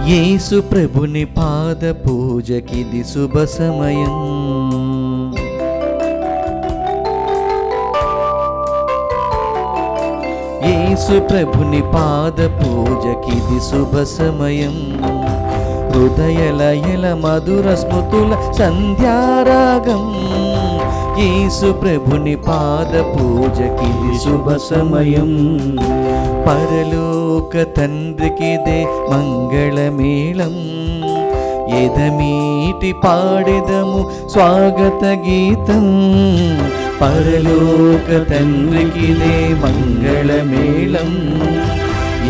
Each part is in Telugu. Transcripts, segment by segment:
యేసు ప్రభుని పాద పూజకిది శుభ సమయం. యేసు ప్రభుని పాద పూజకిది శుభ సమయం. హృదయ లయల మధుర స్మృతుల సంధ్యారాగం. యేసు ప్రభుని పాద పూజకిది శుభ సమయం. పరలోక తండ్రికిదే మంగళమేళం. ఎదమీటి పాడెదము స్వాగత గీతం. పరలోక తండ్రికిదే మంగళమేళం.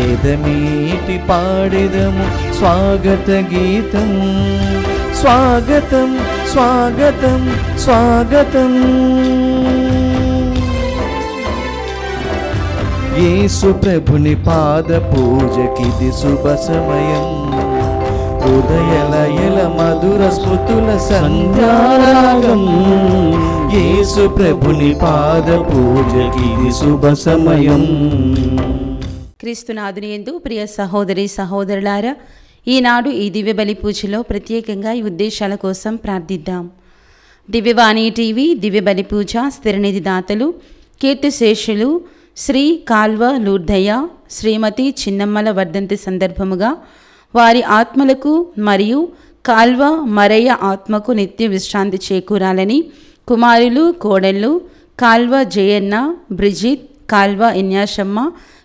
ఎదమీటి పాడెదము స్వాగత గీతం. స్వాగతం స్వాగతం స్వాగతం. యేసు ప్రభుని పాద పూజకిది శుభ సమయం. హృదయ లయల మధుర స్మృతుల సంధ్యారాగం. యేసు ప్రభుని పాద పూజకిది శుభ సమయం. క్రీస్తునాథుని యందు ప్రియ సహోదరి సహోదరులారా, ఈనాడు ఈ దివ్య బలి పూజలో ప్రత్యేకంగా ఈ ఉద్దేశాల కోసం ప్రార్థిద్దాం. దివ్యవాణి టీవీ దివ్య బలి పూజ స్థిరనిధి దాతలు కీర్తిశేషులు శ్రీ కాల్వ లూర్దయ్య శ్రీమతి చిన్నమ్మల వర్ధంతి సందర్భముగా వారి ఆత్మలకు మరియు కాల్వ మరయ్య ఆత్మకు నిత్య విశ్రాంతి చేకూరాలని కుమారులు కోడళ్ళు కాల్వ జయన్న, బ్రిజిత్, కాల్వ ఇన్యాషమ్మ,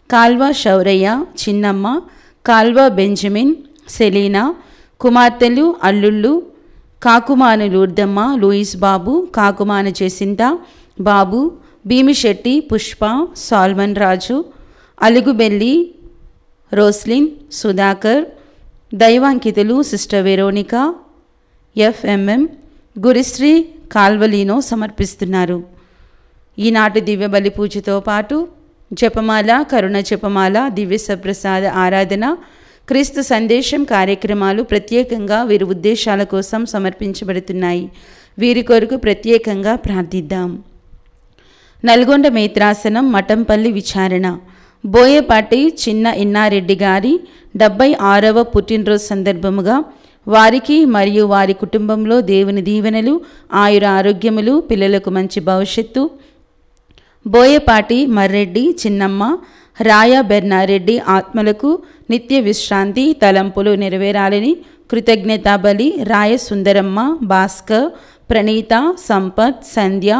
కాల్వ శౌరయ్య, చిన్నమ్మ, కాల్వ బెంజమిన్, సెలీనా, కుమార్తెలు అల్లుళ్ళు కాకుమాను లూర్దమ్మ, లూయిస్ బాబు, కాకుమాన జెసింత, బాబు, భీమిశెట్టి, పుష్ప, సాల్మన్ రాజు, అలుగుబెల్లి, రోస్లిన్, సుధాకర్, దైవాంకితులు సిస్టర్ వెరోనికా, ఎఫ్ఎంఎం, గురిశ్రీ కాల్వలీనో సమర్పిస్తున్నారు. ఈనాటి దివ్య బలి పూజతో పాటు జపమాల, కరుణ జపమాల, దివ్య సప్రసాద ఆరాధన, క్రీస్తు సందేశం కార్యక్రమాలు ప్రత్యేకంగా వీరి ఉద్దేశాల కోసం సమర్పించబడుతున్నాయి. వీరి కొరకు ప్రత్యేకంగా ప్రార్థిద్దాం. నల్గొండ మేత్రాసనం మఠంపల్లి విచారణ బోయపాటి చిన్న ఇన్నారెడ్డి గారి 76వ పుట్టినరోజు సందర్భముగా వారికి మరియు వారి కుటుంబంలో దేవుని దీవెనలు, ఆయుర ఆరోగ్యములు, పిల్లలకు మంచి భవిష్యత్తు, బోయపాటి మర్రెడ్డి, చిన్నమ్మ, రాయ బెర్నారెడ్డి ఆత్మలకు నిత్య విశ్రాంతి, తలంపులు నెరవేరాలని కృతజ్ఞతాబలి రాయ సుందరమ్మ, భాస్కర్, ప్రణీత, సంపత్, సంధ్య,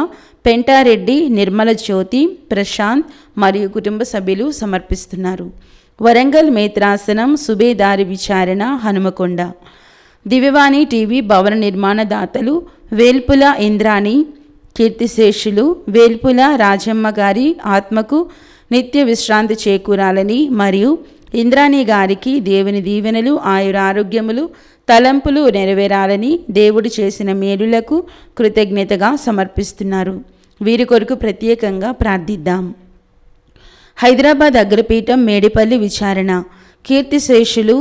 పెంటారెడ్డి, నిర్మల జ్యోతి, ప్రశాంత్ మరియు కుటుంబ సభ్యులు సమర్పిస్తున్నారు. వరంగల్ మేత్రాసనం సుబేదారి విచారణ హనుమకొండ దివ్యవాణి టీవీ భవన నిర్మాణ దాతలు వేల్పుల ఇంద్రాణి, కీర్తిశేషులు వేల్పుల రాజమ్మ గారి ఆత్మకు నిత్య విశ్రాంతి చేకూరాలని మరియు ఇంద్రాణి గారికి దేవుని దీవెనలు, ఆయుర ఆరోగ్యములు, తలంపులు నెరవేరాలని దేవుడు చేసిన మేలులకు కృతజ్ఞతగా సమర్పిస్తున్నారు. వీరి కొరకు ప్రత్యేకంగా ప్రార్థిద్దాం. హైదరాబాద్ అగ్రపీఠం మేడిపల్లి విచారణ కీర్తిశేషులు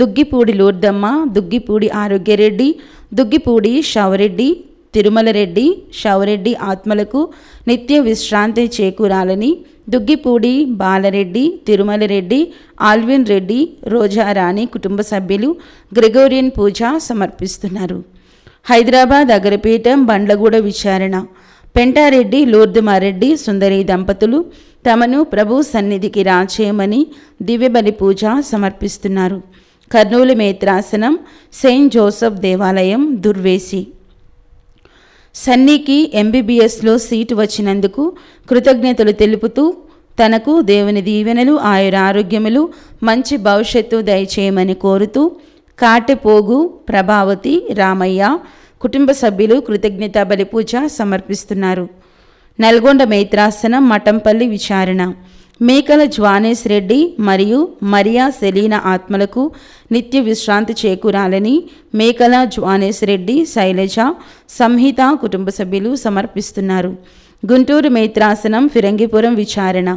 దుగ్గిపూడి లూర్దమ్మ, దుగ్గిపూడి ఆరోగ్యరెడ్డి, దుగ్గిపూడి షవరెడ్డి, తిరుమలరెడ్డి, షవరెడ్డి ఆత్మలకు నిత్య విశ్రాంతి చేకూరాలని దుగ్గిపూడి బాలరెడ్డి, తిరుమలరెడ్డి, ఆల్విన్ రెడ్డి, రోజారాణి కుటుంబ సభ్యులు గ్రెగోరియన్ పూజ సమర్పిస్తున్నారు. హైదరాబాద్ అగ్రపీఠం బండ్లగూడ విచారణ పెంటారెడ్డి, లూర్దుమారెడ్డి, సుందరి దంపతులు తమను ప్రభు సన్నిధికి రాచేయమని దివ్యబలి పూజ సమర్పిస్తున్నారు. కర్నూలు మేత్రాసనం సెయింట్ జోసెఫ్ దేవాలయం దుర్వేసి సన్నీకి ఎంబీబీఎస్లో సీటు వచ్చినందుకు కృతజ్ఞతలు తెలుపుతూ తనకు దేవుని దీవెనలు, ఆయుర ఆరోగ్యములు, మంచి భవిష్యత్తు దయచేయమని కోరుతూ కాటెపోగు ప్రభావతి, రామయ్య కుటుంబ సభ్యులు కృతజ్ఞతా బలి పూజ సమర్పిస్తున్నారు. నల్గొండ మేత్రాసనం మఠంపల్లి విచారణ మేకల జ్వానేశ్ రెడ్డి మరియు మరియా సెలీనా ఆత్మలకు నిత్య విశ్రాంతి చేకూరాలని మేకల జ్వానేశ్ రెడ్డి, శైలజ, సంహిత కుటుంబ సభ్యులు సమర్పిస్తున్నారు. గుంటూరు మేత్రాసనం ఫిరంగిపురం విచారణ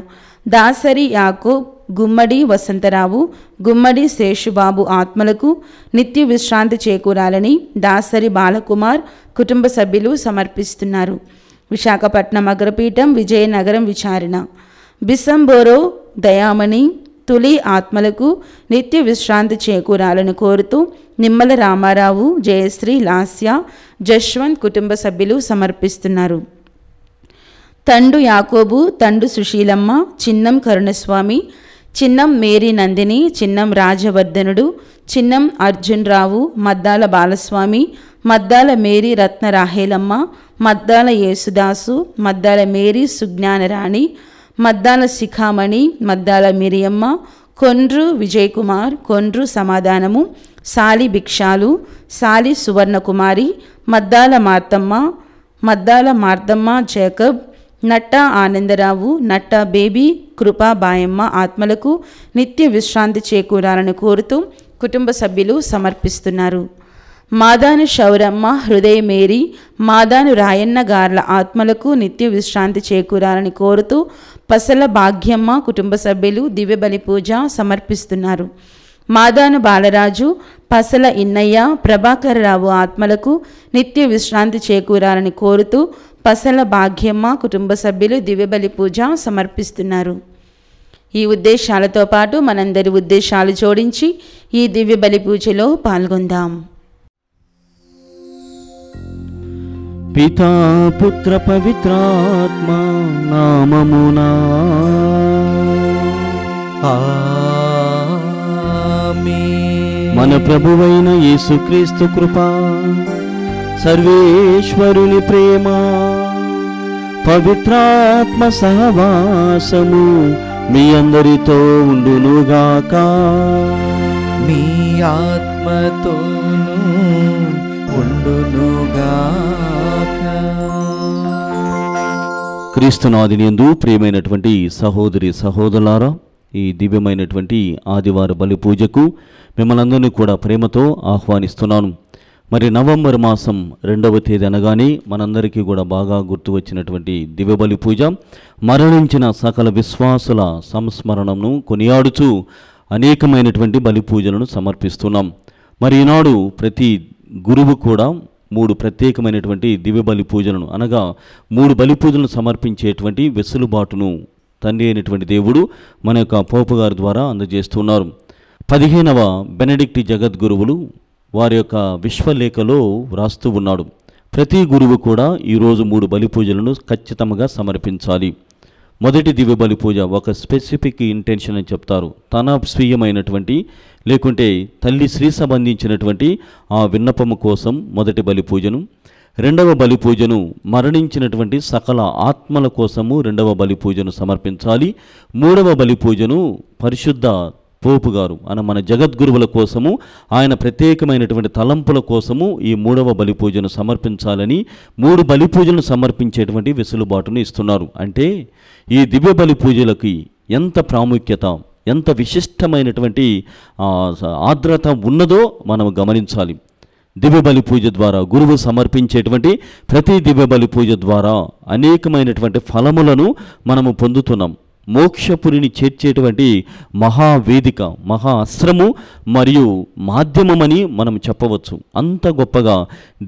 దాసరి యాకోబ్, గుమ్మడి వసంతరావు, గుమ్మడి శేషుబాబు ఆత్మలకు నిత్య విశ్రాంతి చేకూరాలని దాసరి బాలకుమార్ కుటుంబ సభ్యులు సమర్పిస్తున్నారు. విశాఖపట్నం అగ్రపీఠం విజయనగరం విచారణ బిసంబోరో దయామణి, తులి ఆత్మలకు నిత్య విశ్రాంతి చేకూరాలని కోరుతూ నిమ్మల రామారావు, జయశ్రీ, లాస్య, జశ్వంత్ కుటుంబ సభ్యులు సమర్పిస్తున్నారు. తండు యాకోబు, తండు సుశీలమ్మ, చిన్నం కరుణస్వామి, చిన్నం మేరీ నందిని, చిన్నం రాజవర్ధనుడు, చిన్నం అర్జున్ రావు, మద్దాల బాలస్వామి, మద్దాల మేరీ రత్న రాహేలమ్మ, మద్దాల యేసుదాసు, మద్దాల మేరీ సుజ్ఞానరాణి, మద్దాల శిఖామణి, మద్దాల మిరియమ్మ, కొండ్రు విజయకుమార్, కొండ్రు సమాధానము, సాలి భిక్షాలు, సాలి సువర్ణకుమారి, మద్దాల మార్తమ్మ, మద్దాల మార్దమ్మ జేకబ్, నట్టా ఆనందరావు, నట్టా బేబీ, కృపా బాయమ్మ ఆత్మలకు నిత్య విశ్రాంతి చేకూరాలని కోరుతూ కుటుంబ సభ్యులు సమర్పిస్తున్నారు. మాదాను శౌరమ్మ, హృదయ మేరీ, మాదాను రాయన్న గార్ల ఆత్మలకు నిత్య విశ్రాంతి చేకూరాలని కోరుతూ పసల భాగ్యమ్మ కుటుంబ సభ్యులు దివ్య బలి పూజ సమర్పిస్తున్నారు. మాదాను బాలరాజు, పసల ఇన్నయ్య, ప్రభాకరరావు ఆత్మలకు నిత్య విశ్రాంతి చేకూరాలని కోరుతూ పసల భాగ్యమ్మ కుటుంబ సభ్యులు దివ్యబలి పూజ సమర్పిస్తున్నారు. ఈ ఉద్దేశాలతో పాటు మనందరి ఉద్దేశాలు జోడించి ఈ దివ్యబలి పూజలో పాల్గొందాం. పితా పుత్ర పవిత్రాత్మ నామమునా ఆమేన్. మన ప్రభువైన యేసుక్రీస్తు కృప, సర్వేశ్వరుని ప్రేమ, పవిత్రాత్మ సహవాసము మీ అందరితో ఉండునుగాక. మీ ఆత్మతోనూ ఉండునుగాక. క్రీస్తునాదినందు ప్రియమైనటువంటి సహోదరి సహోదరులారా, ఈ దివ్యమైనటువంటి ఆదివార బలి పూజకు మిమ్మల్ని అందరినీ కూడా ప్రేమతో ఆహ్వానిస్తున్నాను. మరి నవంబర్ మాసం 2వ తేదీ అనగానే మనందరికీ కూడా బాగా గుర్తు వచ్చినటువంటి దివ్యబలి పూజ, మరణించిన సకల విశ్వాసుల సంస్మరణను కొనియాడుచూ అనేకమైనటువంటి బలి పూజలను సమర్పిస్తున్నాం. మరి ఈనాడు ప్రతి గురువు కూడా 3 ప్రత్యేకమైనటువంటి దివ్యబలి పూజలను అనగా 3 బలి పూజలను సమర్పించేటువంటి వెసులుబాటును తండ్రి అయినటువంటి దేవుడు మన యొక్క పోపు గారి ద్వారా అందజేస్తున్నారు. 15వ బెనడిక్ట్ జగద్గురువులు వారి యొక్క విశ్వలేఖలో వ్రాస్తూ ఉన్నాడు, ప్రతి గురువు కూడా ఈరోజు 3 బలి పూజలను ఖచ్చితంగా సమర్పించాలి. మొదటి దివ్య బలి పూజ ఒక స్పెసిఫిక్ ఇంటెన్షన్ అని చెప్తారు. తన స్వీయమైనటువంటి లేకుంటే తల్లి శ్రీ సంబంధించినటువంటి ఆ విన్నపము కోసం మొదటి బలి పూజను, 2వ బలి పూజను మరణించినటువంటి సకల ఆత్మల కోసము 2వ బలి పూజను సమర్పించాలి. 3వ బలి పూజను పరిశుద్ధ పోపు గారు మన జగద్గురువుల కోసము, ఆయన ప్రత్యేకమైనటువంటి తలంపుల కోసము ఈ 3వ బలి పూజను సమర్పించాలని 3 బలి పూజలను సమర్పించేటువంటి వెసులుబాటును ఇస్తున్నారు. అంటే ఈ దివ్య బలి పూజలకి ఎంత ప్రాముఖ్యత, ఎంత విశిష్టమైనటువంటి ఆర్ద్రత ఉన్నదో మనం గమనించాలి. దివ్య బలి పూజ ద్వారా గురువు సమర్పించేటువంటి ప్రతి దివ్య బలి పూజ ద్వారా అనేకమైనటువంటి ఫలములను మనము పొందుతున్నాం. మోక్షపురిని చేర్చేటువంటి మహావేదిక, మహా అస్త్రము మరియు మాధ్యమమని మనం చెప్పవచ్చు. అంత గొప్పగా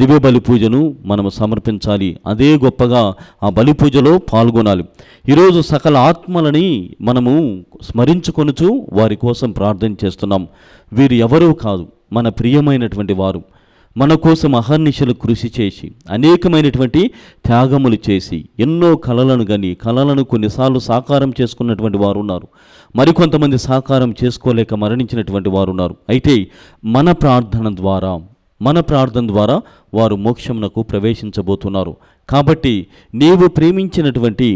దివ్య బలి పూజను మనము సమర్పించాలి. అదే గొప్పగా ఆ బలి పూజలో పాల్గొనాలి. ఈరోజు సకల ఆత్మలని మనము స్మరించుకొనుచు వారి కోసం ప్రార్థన చేస్తున్నాం. వీరు ఎవరూ కాదు, మన ప్రియమైనటువంటి వారు. మన కోసం అహర్నిశలు కృషి చేసి అనేకమైనటువంటి త్యాగములు చేసి ఎన్నో కలలను గని కలలను కొన్నిసార్లు సాకారం చేసుకున్నటువంటి వారు ఉన్నారు. మరికొంతమంది సాకారం చేసుకోలేక మరణించినటువంటి వారు ఉన్నారు. అయితే మన ప్రార్థన ద్వారా వారు మోక్షమునకు ప్రవేశించబోతున్నారు. కాబట్టి నీవు ప్రేమించినటువంటి,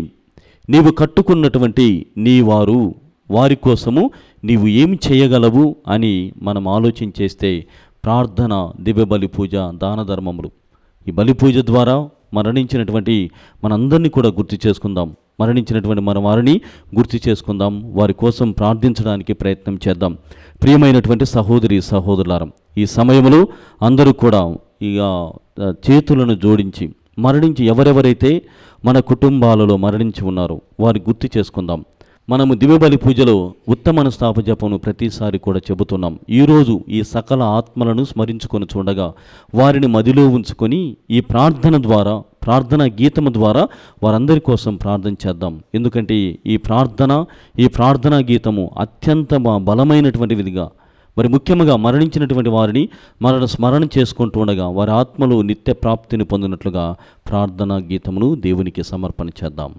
నీవు కట్టుకున్నటువంటి నీ వారి కోసము నీవు ఏమి చేయగలవు అని మనం ఆలోచించేస్తే ప్రార్థన, దివ్య బలి పూజ, దాన ధర్మములు, ఈ బలి పూజ ద్వారా మరణించినటువంటి మనందరినీ కూడా గుర్తు చేసుకుందాం. మరణించినటువంటి మన వారిని గుర్తు చేసుకుందాం. వారి కోసం ప్రార్థించడానికి ప్రయత్నం చేద్దాం. ప్రియమైనటువంటి సహోదరి సహోదరులారా, ఈ సమయంలో అందరూ కూడా ఇక చేతులను జోడించి ఎవరెవరైతే మన కుటుంబాలలో మరణించి ఉన్నారో వారి గుర్తు చేసుకుందాం. మనము దివ్యబలి పూజలో ఉత్తమ మనస్తాప జపమును ప్రతిసారి కూడా చెబుతున్నాం. ఈరోజు ఈ సకల ఆత్మలను స్మరించుకొని చూడగా వారిని మదిలో ఉంచుకొని ఈ ప్రార్థన ద్వారా, ప్రార్థనా గీతము ద్వారా వారందరి కోసం ప్రార్థన చేద్దాం. ఎందుకంటే ఈ ప్రార్థనా గీతము అత్యంత బలమైనటువంటి విధిగా, మరి ముఖ్యంగా మరణించినటువంటి వారిని స్మరణ చేసుకుంటూ ఉండగా వారి ఆత్మలు నిత్య ప్రాప్తిని పొందినట్లుగా ప్రార్థనా గీతమును దేవునికి సమర్పణ చేద్దాం.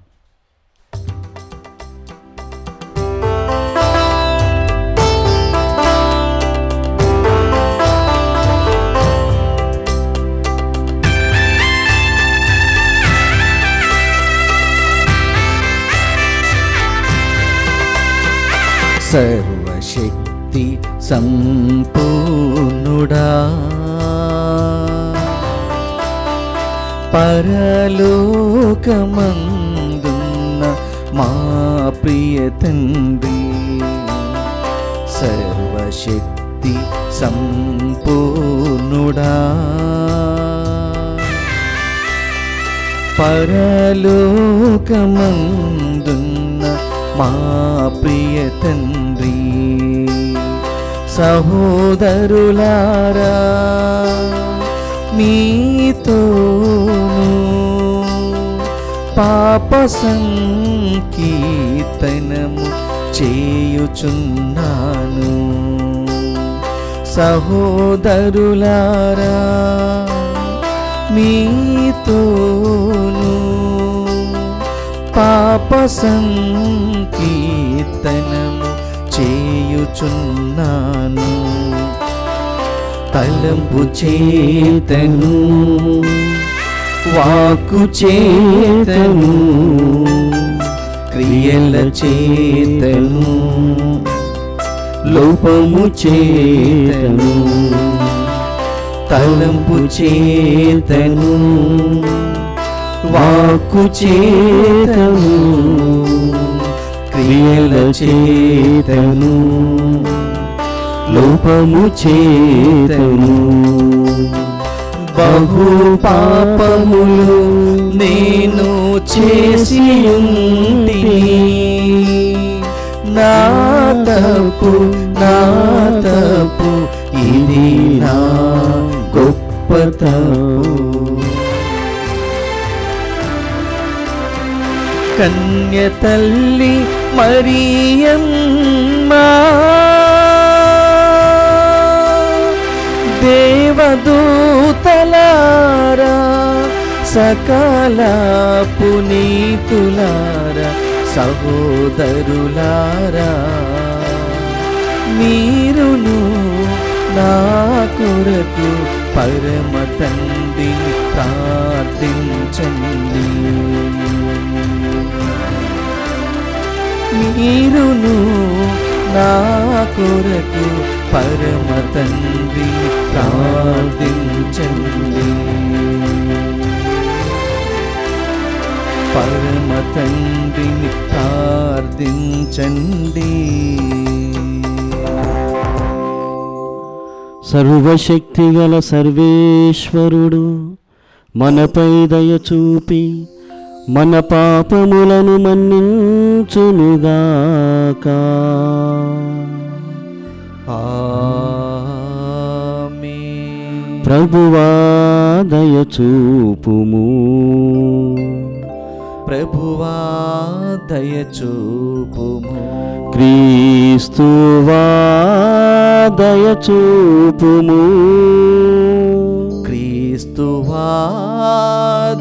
సర్వశక్తి సంపూర్ణుడా, పరలోకమందున్న మా ప్రియ తండ్రి, సర్వశక్తి సంపూర్ణుడా, పరలోకమందున్న మా ప్రియ తండ్రి, సహోదరులారా మీతోను పాప సంకీర్తనము చేయుచున్నాను. సహోదరులారా మీతోను పాప సంకీర్తనము చేయుచున్నాను. తలంపు చేతను, వాక్కు చేతను, క్రియల చేతను, లోపము చేతను. తలంపు చేతను, వాక్కు చేతను, క్రియల చేతను, లోపము చేతను. బహు పాపములు నేను చేసి ఉంటిని, నా తప్పు ఇది నా గొప్ప తప్పు. కన్య తల్లి మరియమ్మా, దేవదూతలారా, సకల పునీతులారా, సహోదరులారా, మీరును నా కొరకు పరమ తండ్రిని ప్రార్థించండి. మీరును నా కొరకు పరమ తండ్రిని ప్రార్థించండి. పరమ తండ్రిని ప్రార్థించండి. సర్వశక్తిగల సర్వేశ్వరుడు మనపై దయ చూపి మన పాపములను మన్నించునుగాక. ఆమేన్. ప్రభువా దయ చూపుము. ప్రభువా దయ చూపుము. క్రీస్తువా దయ చూపుము. క్రీస్తువా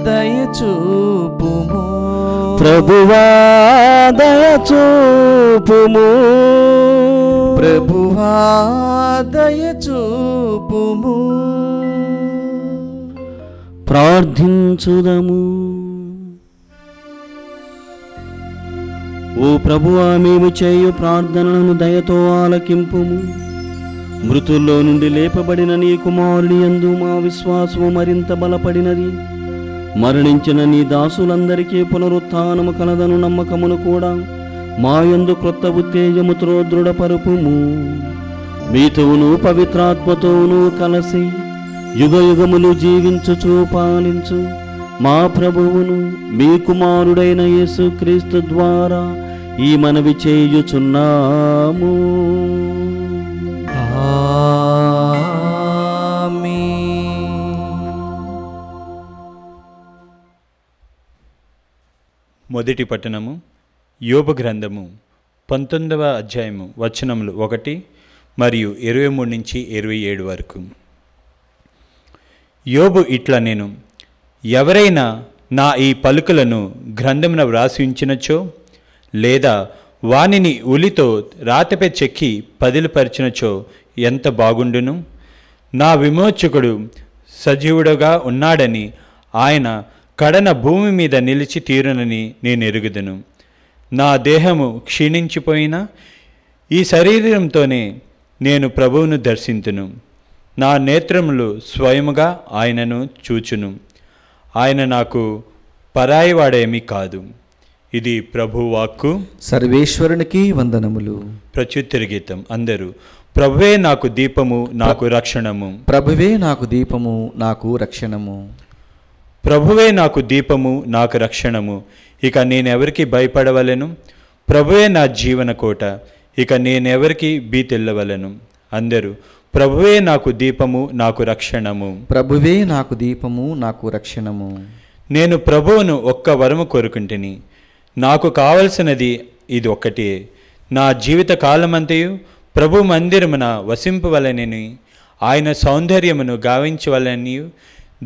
దయ చూపుము. ప్రభువా దయ చూపుము. ప్రభువా దయ చూపుము. ప్రార్థించుదము. ఓ ప్రభువా, మేము చేయు ప్రార్థనలను దయతో ఆలకింపుము. మృతుల్లో నుండి లేపబడిన నీ కుమారుని యందు మా విశ్వాసము మరింత బలపడినది. మరణించిన నీ దాసులందరికీ పునరుత్థానము కలదను నమ్మకమును కూడా మా యందు క్రొత్త ఉత్తేజముతో దృఢపరుపుము. మీతోను పవిత్రాత్మతోనూ కలసి యుగయుగములు జీవించుచు పాలించు మా ప్రభువును మీ కుమారుడైన యేసుక్రీస్తు ద్వారా ఈ మనవి చేయుచున్నాము. మొదటి పట్టణము యోబు గ్రంథము 19వ అధ్యాయము వచనములు 1 మరియు 23 నుంచి 27 వరకు. యోబు ఇట్లా నేను, ఎవరైనా నా ఈ పలుకులను గ్రంథమున వ్రాసి ఉంచినచో, లేదా వానిని ఉలితో రాతపై చెక్కి పదిలిపరిచినచో ఎంత బాగుండును. నా విమోచకుడు సజీవుడుగా ఉన్నాడని, ఆయన కడన భూమి మీద నిలిచి తీరునని నేను ఎరుగుదును. నా దేహము క్షీణించిపోయినా ఈ శరీరంతోనే నేను ప్రభువును దర్శింతును. నా నేత్రములు స్వయముగా ఆయనను చూచును. ఆయన నాకు పరాయివాడేమీ కాదు. ఇది ప్రభు వాక్కు. సర్వేశ్వరునికి వందనములు. ప్రత్యుత్తర గీతం. అందరూ ప్రభువే నాకు దీపము నాకు రక్షణము. ప్రభువే నాకు దీపము నాకు రక్షణము. ప్రభువే నాకు దీపము నాకు రక్షణము, ఇక నేనెవరికి భయపడవలెను. ప్రభువే నా జీవన కోట, ఇక నేనెవరికి భీతిల్లవలెను. అందరూ ప్రభువే నాకు దీపము నాకు రక్షణము. ప్రభువే నాకు దీపము నాకు రక్షణము. నేను ప్రభువును ఒక్క వరము కోరుకుంటుని, నాకు కావలసినది ఇది ఒక్కటే. నా జీవిత కాలమంతయు ప్రభు మందిరమున వసింపవలనని, ఆయన సౌందర్యమును గావించవలని,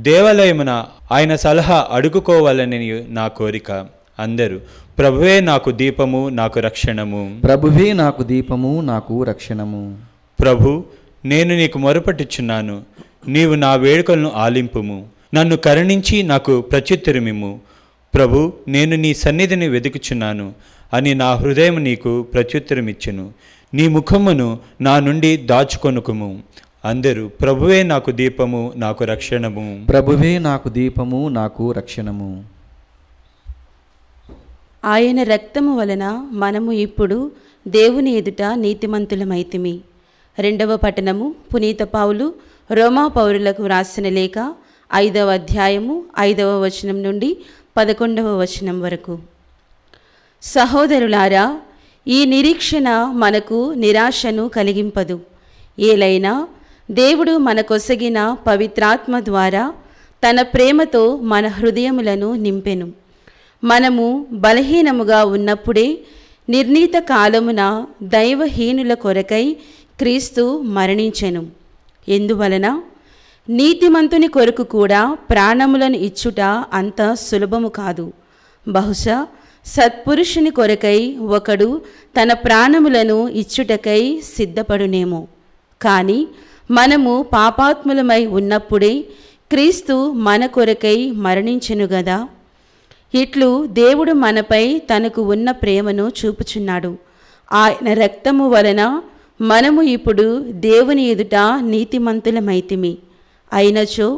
దేవాలయమున ఆయన సలహా అడుగుకోవాలని నా కోరిక. అందరూ ప్రభువే నాకు దీపము నాకు రక్షణము. ప్రభువే నాకు దీపము నాకు రక్షణము. ప్రభు, నేను నీకు మొరపెట్టుచున్నాను, నీవు నా వేడుకలను ఆలింపుము. నన్ను కరుణించి నాకు ప్రత్యుత్తరమిమ్ము. ప్రభు, నేను నీ సన్నిధిని వెతుకుచున్నాను అని నా హృదయం నీకు ప్రత్యుత్తరమిచ్చును. నీ ముఖమును నా నుండి దాచుకొనుకుము. అందరూ ప్రభువే నాకు దీపము నాకు రక్షణము. ప్రభువే నాకు దీపము నాకు రక్షణము. ఆయన రక్తము వలన మనము ఇప్పుడు దేవుని ఎదుట నీతిమంతులమైతిమి. 2వ పట్టణము పునీత పౌలు రోమా పౌరులకు వ్రాసిన లేఖ 5వ అధ్యాయము 5వ వచనం నుండి 11వ వచనం వరకు. సహోదరులారా, ఈ నిరీక్షణ మనకు నిరాశను కలిగింపదు. ఏలైనా దేవుడు మనకొసగిన పవిత్రాత్మ ద్వారా తన ప్రేమతో మన హృదయములను నింపెను. మనము బలహీనముగా ఉన్నప్పుడే నిర్ణీత కాలమున దైవహీనుల కొరకై క్రీస్తు మరణించెను. ఎందువలన నీతిమంతుని కొరకు కూడా ప్రాణములను ఇచ్చుట అంత సులభము కాదు. బహుశా సత్పురుషుని కొరకై ఒకడు తన ప్రాణములను ఇచ్చుటకై సిద్ధపడునేమో. కానీ మనము పాపాత్ములమై ఉన్నప్పుడే క్రీస్తు మన కొరకై మరణించెను గదా. ఇట్లు దేవుడు మనపై తనకు ఉన్న ప్రేమను చూపుచున్నాడు. ఆయన రక్తము వలన మనము ఇప్పుడు దేవుని ఎదుట నీతిమంతులమైతిమి. అయినచో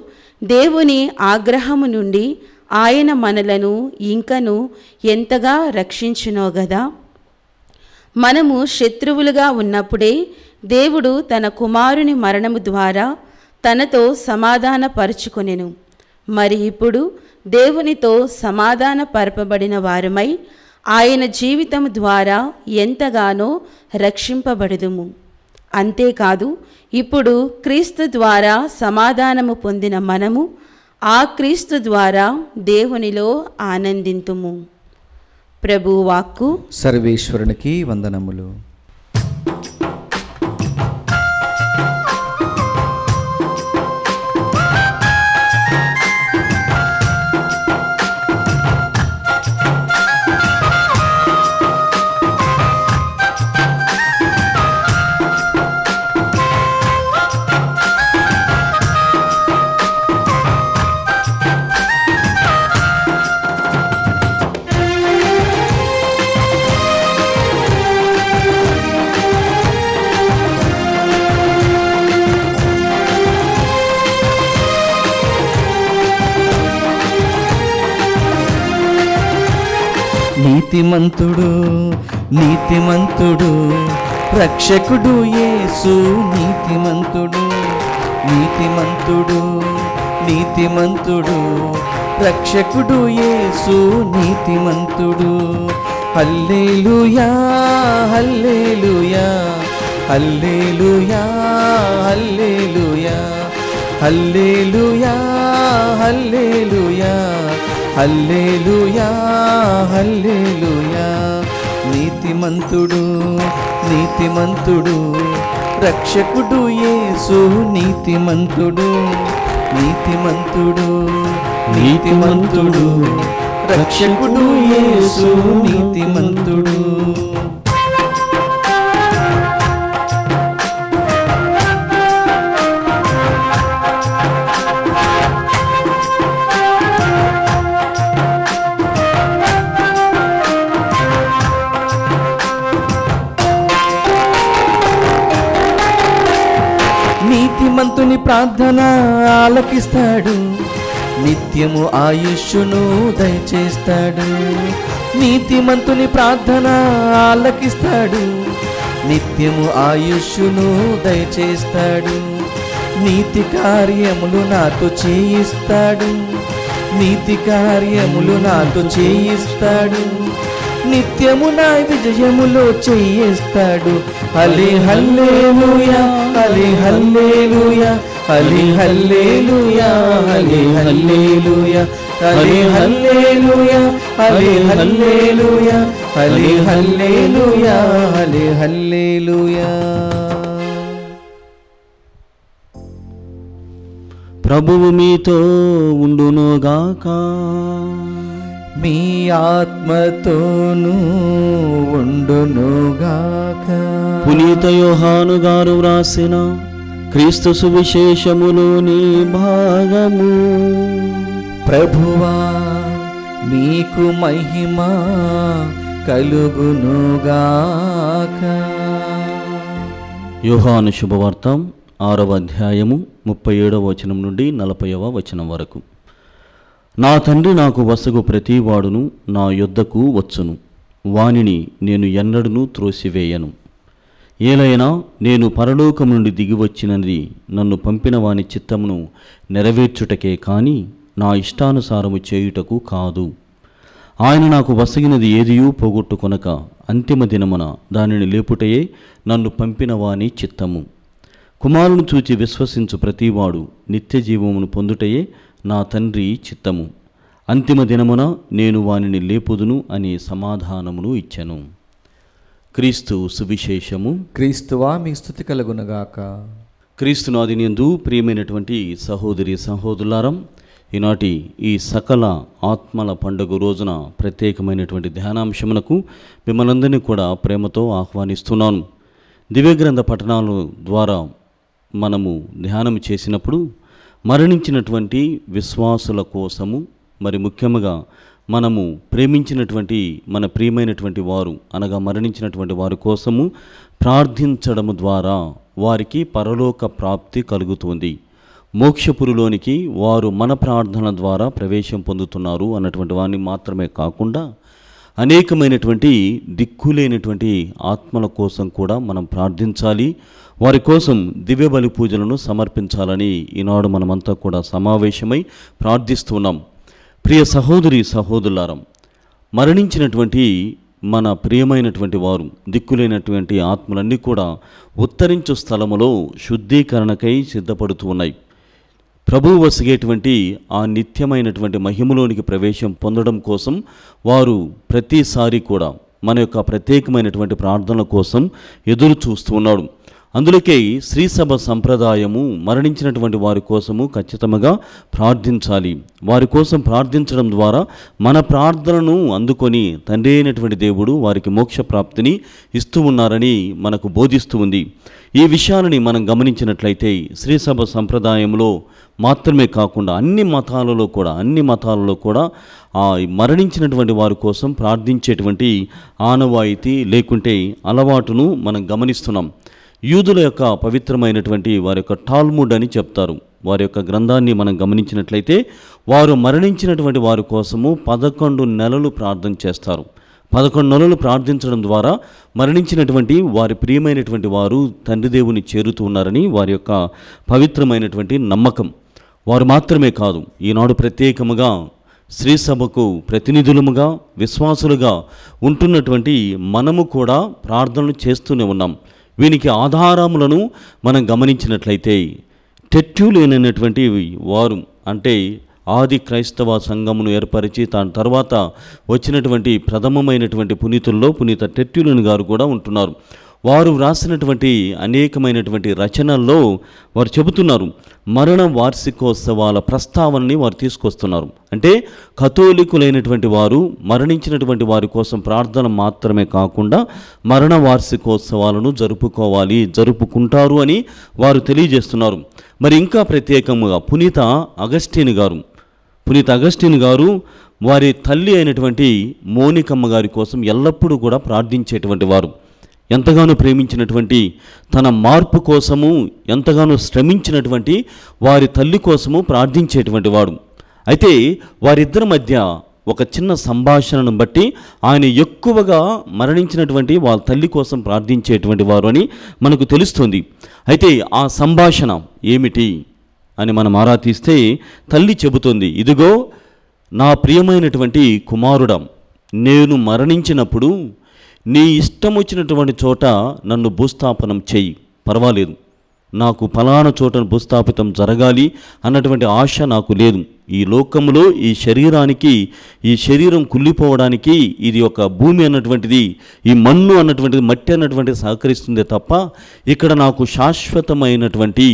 దేవుని ఆగ్రహము నుండి ఆయన మనలను ఇంకను ఎంతగా రక్షించునో గదా. మనము శత్రువులుగా ఉన్నప్పుడే దేవుడు తన కుమారుని మరణము ద్వారా తనతో సమాధానపరుచుకొనెను. మరి ఇప్పుడు దేవునితో సమాధానపరపబడిన వారమై ఆయన జీవితం ద్వారా ఎంతగానో రక్షింపబడుదుము. అంతేకాదు, ఇప్పుడు క్రీస్తు ద్వారా సమాధానము పొందిన మనము ఆ క్రీస్తు ద్వారా దేవునిలో ఆనందింతుము. ప్రభు వాక్కు. సర్వేశ్వరునికి వందనములు. నీతిమంతుడు నీతిమంతుడు రక్షకుడు యేసు నీతిమంతుడు నీతిమంతుడు నీతిమంతుడు రక్షకుడు యేసు నీతిమంతుడు హల్లెలూయా హల్లెలూయా హల్లెలూయా హల్లెలూయా హల్లెలూయా హల్లెలూయా హల్లెలూయా హల్లెలూయా. నీతిమంతుడు నీతిమంతుడు రక్షకుడు యేసు నీతిమంతుడు నీతిమంతుడు నీతిమంతుడు రక్షకుడు యేసు నీతిమంతుడు. నీతిమంతుని ప్రార్థన ఆలకిస్తాడు, నిత్యము ఆయుష్ను దయచేస్తాడు. నీతిమంతుని ప్రార్థన ఆలకిస్తాడు, నిత్యము ఆయుష్ను దయచేస్తాడు. నీతి కార్యములు నాతో చేయిస్తాడు, నీతి కార్యములు నాతో చేయిస్తాడు. నిత్యము నా విజయములో చేయిస్తాడు. హల్లే హల్లెలూయా హల్లే హల్లెలూయా హల్లే హల్లెలూయా హల్లే హల్లెలూయా హల్లే హల్లెలూయా హల్లే హల్లెలూయా హల్లే హల్లెలూయా హల్లే హల్లెలూయా. ప్రభువు మీతో ఉండునుగాక. మీ ఆత్మతోనూ ఉండునుగాక. పునీత యోహాను గారు వ్రాసిన క్రీస్తు సువిశేషములోని భాగము. ప్రభువా మీకు మహిమ కలుగునుగాక. యోహాను శుభవార్త 6వ అధ్యాయము 37వ వచనం నుండి 40వ వచనం వరకు. నా తండ్రి నాకు వసగు ప్రతివాడును నా యొద్దకు వచ్చును, వానిని నేను ఎన్నడూ త్రోసివేయను. ఏలైనా నేను పరలోకం నుండి దిగివచ్చినది నన్ను పంపిన వాని చిత్తమును నెరవేర్చుటకే కాని నా ఇష్టానుసారము చేయుటకు కాదు. ఆయన నాకు వసగినది ఏదియూ పోగొట్టుకొనక అంతిమ దినమున దానిని లేపుటయే నన్ను పంపిన వాని చిత్తము. కుమారుని చూచి విశ్వసించు ప్రతివాడు నిత్య జీవమును పొందుటయే నా తండ్రి చిత్తము. అంతిమ దినమున నేను వానిని లేపుదును అని సమాధానమును ఇచ్చెను. క్రీస్తు సువిశేషము. క్రీస్తువా మీ స్తుతి కలుగునుగాక. క్రీస్తునాదినందు ప్రియమైనటువంటి సహోదరి సహోదరులారా, ఈనాటి ఈ సకల ఆత్మల పండుగ రోజున ప్రత్యేకమైనటువంటి ధ్యానాంశమునకు మిమ్మల్ందరినీ కూడా ప్రేమతో ఆహ్వానిస్తున్నాను. దివ్యగ్రంథ పఠనాల ద్వారా మనము ధ్యానం చేసినప్పుడు మరణించినటువంటి విశ్వాసుల కోసము, మరి ముఖ్యంగా మనము ప్రేమించినటువంటి మన ప్రియమైనటువంటి వారు అనగా మరణించినటువంటి వారి కోసము ప్రార్థించడము ద్వారా వారికి పరలోక ప్రాప్తి కలుగుతుంది. మోక్షపురిలోనికి వారు మన ప్రార్థన ద్వారా ప్రవేశం పొందుతున్నారు అన్నటువంటి వారిని మాత్రమే కాకుండా అనేకమైనటువంటి దిక్కులేనటువంటి ఆత్మల కోసం కూడా మనం ప్రార్థించాలి. వారి కోసం దివ్య బలి పూజలను సమర్పించాలని ఈనాడు మనమంతా కూడా సమావేశమై ప్రార్థిస్తున్నాం. ప్రియ సహోదరి సహోదరులారా, మరణించినటువంటి మన ప్రియమైనటువంటి వారు దిక్కులేనటువంటి ఆత్మలన్నీ కూడా ఉత్తరించు స్థలములో శుద్ధీకరణకై సిద్ధపడుతూ ఉన్నాయి. ప్రభువు వసిగేటువంటి ఆ నిత్యమైనటువంటి మహిమలోనికి ప్రవేశం పొందడం కోసం వారు ప్రతిసారి కూడా మన యొక్క ప్రత్యేకమైనటువంటి ప్రార్థనల కోసం ఎదురు చూస్తూ ఉన్నాడు. అందులోకే శ్రీసభ సంప్రదాయము మరణించినటువంటి వారి కోసము ఖచ్చితంగా ప్రార్థించాలి. వారి కోసం ప్రార్థించడం ద్వారా మన ప్రార్థనను అందుకొని తండ్రి అయినటువంటి దేవుడు వారికి మోక్ష ప్రాప్తిని ఇస్తూ ఉన్నారని మనకు బోధిస్తూ ఉంది. ఈ విషయాలని మనం గమనించినట్లయితే శ్రీసభ సంప్రదాయంలో మాత్రమే కాకుండా అన్ని మతాలలో కూడా ఆ మరణించినటువంటి వారి కోసం ప్రార్థించేటువంటి ఆనవాయితీ లేకుంటే అలవాటును మనం గమనిస్తున్నాం. యూదుల యొక్క పవిత్రమైనటువంటి వారి యొక్క టాల్ముడ్ అని చెప్తారు. వారి యొక్క గ్రంథాన్ని మనం గమనించినట్లయితే వారు మరణించినటువంటి వారి కోసము 11 నెలలు ప్రార్థన చేస్తారు. 11 నెలలు ప్రార్థించడం ద్వారా మరణించినటువంటి వారి ప్రియమైనటువంటి వారు తండ్రి దేవుని చేరుతూ ఉన్నారని వారి యొక్క పవిత్రమైనటువంటి నమ్మకం. వారు మాత్రమే కాదు, ఈనాడు ప్రత్యేకముగా శ్రీ సభకు ప్రతినిధులముగా విశ్వాసులుగా ఉంటున్నటువంటి మనము కూడా ప్రార్థనలు చేస్తూనే ఉన్నాం. వీనికి ఆధారములను మనం గమనించినట్లయితే టెర్ట్యులియన్ వారు అంటే ఆది క్రైస్తవ సంఘమును ఏర్పరిచి దాని తర్వాత వచ్చినటువంటి ప్రథమమైనటువంటి పునీతుల్లో పునీత టెర్ట్యులియన్ గారు కూడా ఉంటున్నారు. వారు వ్రాసినటువంటి అనేకమైనటువంటి రచనల్లో వారు చెబుతున్నారు, మరణ వార్షికోత్సవాల ప్రస్తావనని వారు తీసుకొస్తున్నారు. అంటే కథోలికులైనటువంటి వారు మరణించినటువంటి వారి కోసం ప్రార్థన మాత్రమే కాకుండా మరణ వార్షికోత్సవాలను జరుపుకుంటారు అని వారు తెలియజేస్తున్నారు. మరి ఇంకా ప్రత్యేకంగా పునీత అగస్టిన్ గారు వారి తల్లి అయినటువంటి మోనికమ్మ గారి కోసం ఎల్లప్పుడూ కూడా ప్రార్థించేటువంటి వారు. ఎంతగానో ప్రేమించినటువంటి తన మార్పు కోసము ఎంతగానో శ్రమించినటువంటి వారి తల్లి కోసము ప్రార్థించేటువంటి వాడు. అయితే వారిద్దరి మధ్య ఒక చిన్న సంభాషణను బట్టి ఆయన ఎక్కువగా మరణించినటువంటి వాళ్ళ తల్లి కోసం ప్రార్థించేటువంటి వారు అని మనకు తెలుస్తుంది. అయితే ఆ సంభాషణ ఏమిటి అని మనం ఆరా తీస్తే తల్లి చెబుతుంది, ఇదిగో నా ప్రియమైనటువంటి కుమారుడా, నేను మరణించినప్పుడు నీ ఇష్టం వచ్చినటువంటి చోట నన్ను భూస్థాపనం చెయ్యి, పర్వాలేదు, నాకు ఫలానా చోట భూస్థాపితం జరగాలి అన్నటువంటి ఆశ నాకు లేదు. ఈ లోకంలో ఈ శరీరం కుళ్ళిపోవడానికి ఇది ఒక భూమి అన్నటువంటిది, ఈ మన్ను అన్నటువంటిది, మట్టి అన్నటువంటిది సహకరిస్తుందే తప్ప ఇక్కడ నాకు శాశ్వతమైనటువంటి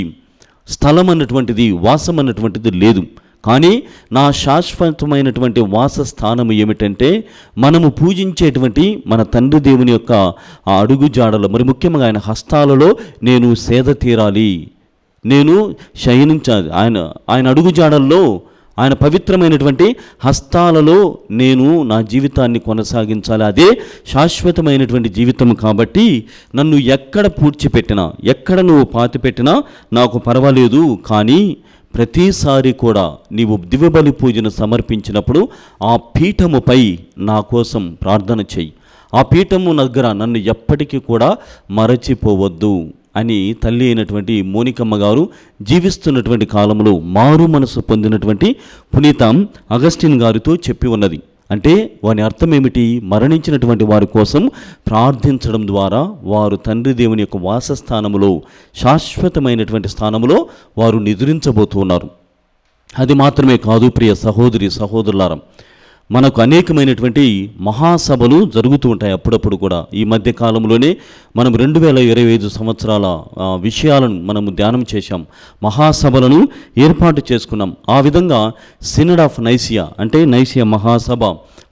స్థలం అన్నటువంటిది, వాసం అన్నటువంటిది లేదు. కానీ నా శాశ్వతమైనటువంటి వాసస్థానం ఏమిటంటే మనము పూజించేటువంటి మన తండ్రి దేవుని యొక్క ఆ అడుగు జాడలో, మరి ముఖ్యంగా ఆయన హస్తాలలో నేను సేద తీరాలి, నేను శయనించాలి. ఆయన అడుగు జాడల్లో, ఆయన పవిత్రమైనటువంటి హస్తాలలో నేను నా జీవితాన్ని కొనసాగించాలి. అదే శాశ్వతమైనటువంటి జీవితం. కాబట్టి నన్ను ఎక్కడ పూడ్చిపెట్టినా, ఎక్కడ నువ్వు పాతిపెట్టినా నాకు పర్వాలేదు. కానీ ప్రతిసారి కూడా నీవు దివ్యబలి పూజను సమర్పించినప్పుడు ఆ పీఠముపై నా కోసం ప్రార్థన చెయ్యి, ఆ పీఠము దగ్గర నన్ను ఎప్పటికీ కూడా మరచిపోవద్దు అని తల్లి అయినటువంటి మోనికమ్మ గారు జీవిస్తున్నటువంటి కాలంలో మారు మనసు పొందినటువంటి పునీత అగస్టిన్ గారితో చెప్పి ఉన్నది. అంటే వాని అర్థం ఏమిటి? మరణించినటువంటి వారి కోసం ప్రార్థించడం ద్వారా వారు తండ్రి దేవుని యొక్క వాసస్థానములో, శాశ్వతమైనటువంటి స్థానములో వారు నిద్రించబోతున్నారు. అది మాత్రమే కాదు ప్రియ సహోదరి సహోదరులారా, మనకు అనేకమైనటువంటి మహాసభలు జరుగుతూ ఉంటాయి అప్పుడప్పుడు కూడా. ఈ మధ్య కాలంలోనే మనం 2025 సంవత్సరాల విషయాలను మనము ధ్యానం చేశాం, మహాసభలను ఏర్పాటు చేసుకున్నాం. ఆ విధంగా సినడ్ ఆఫ్ నైసియా అంటే నైసియా మహాసభ,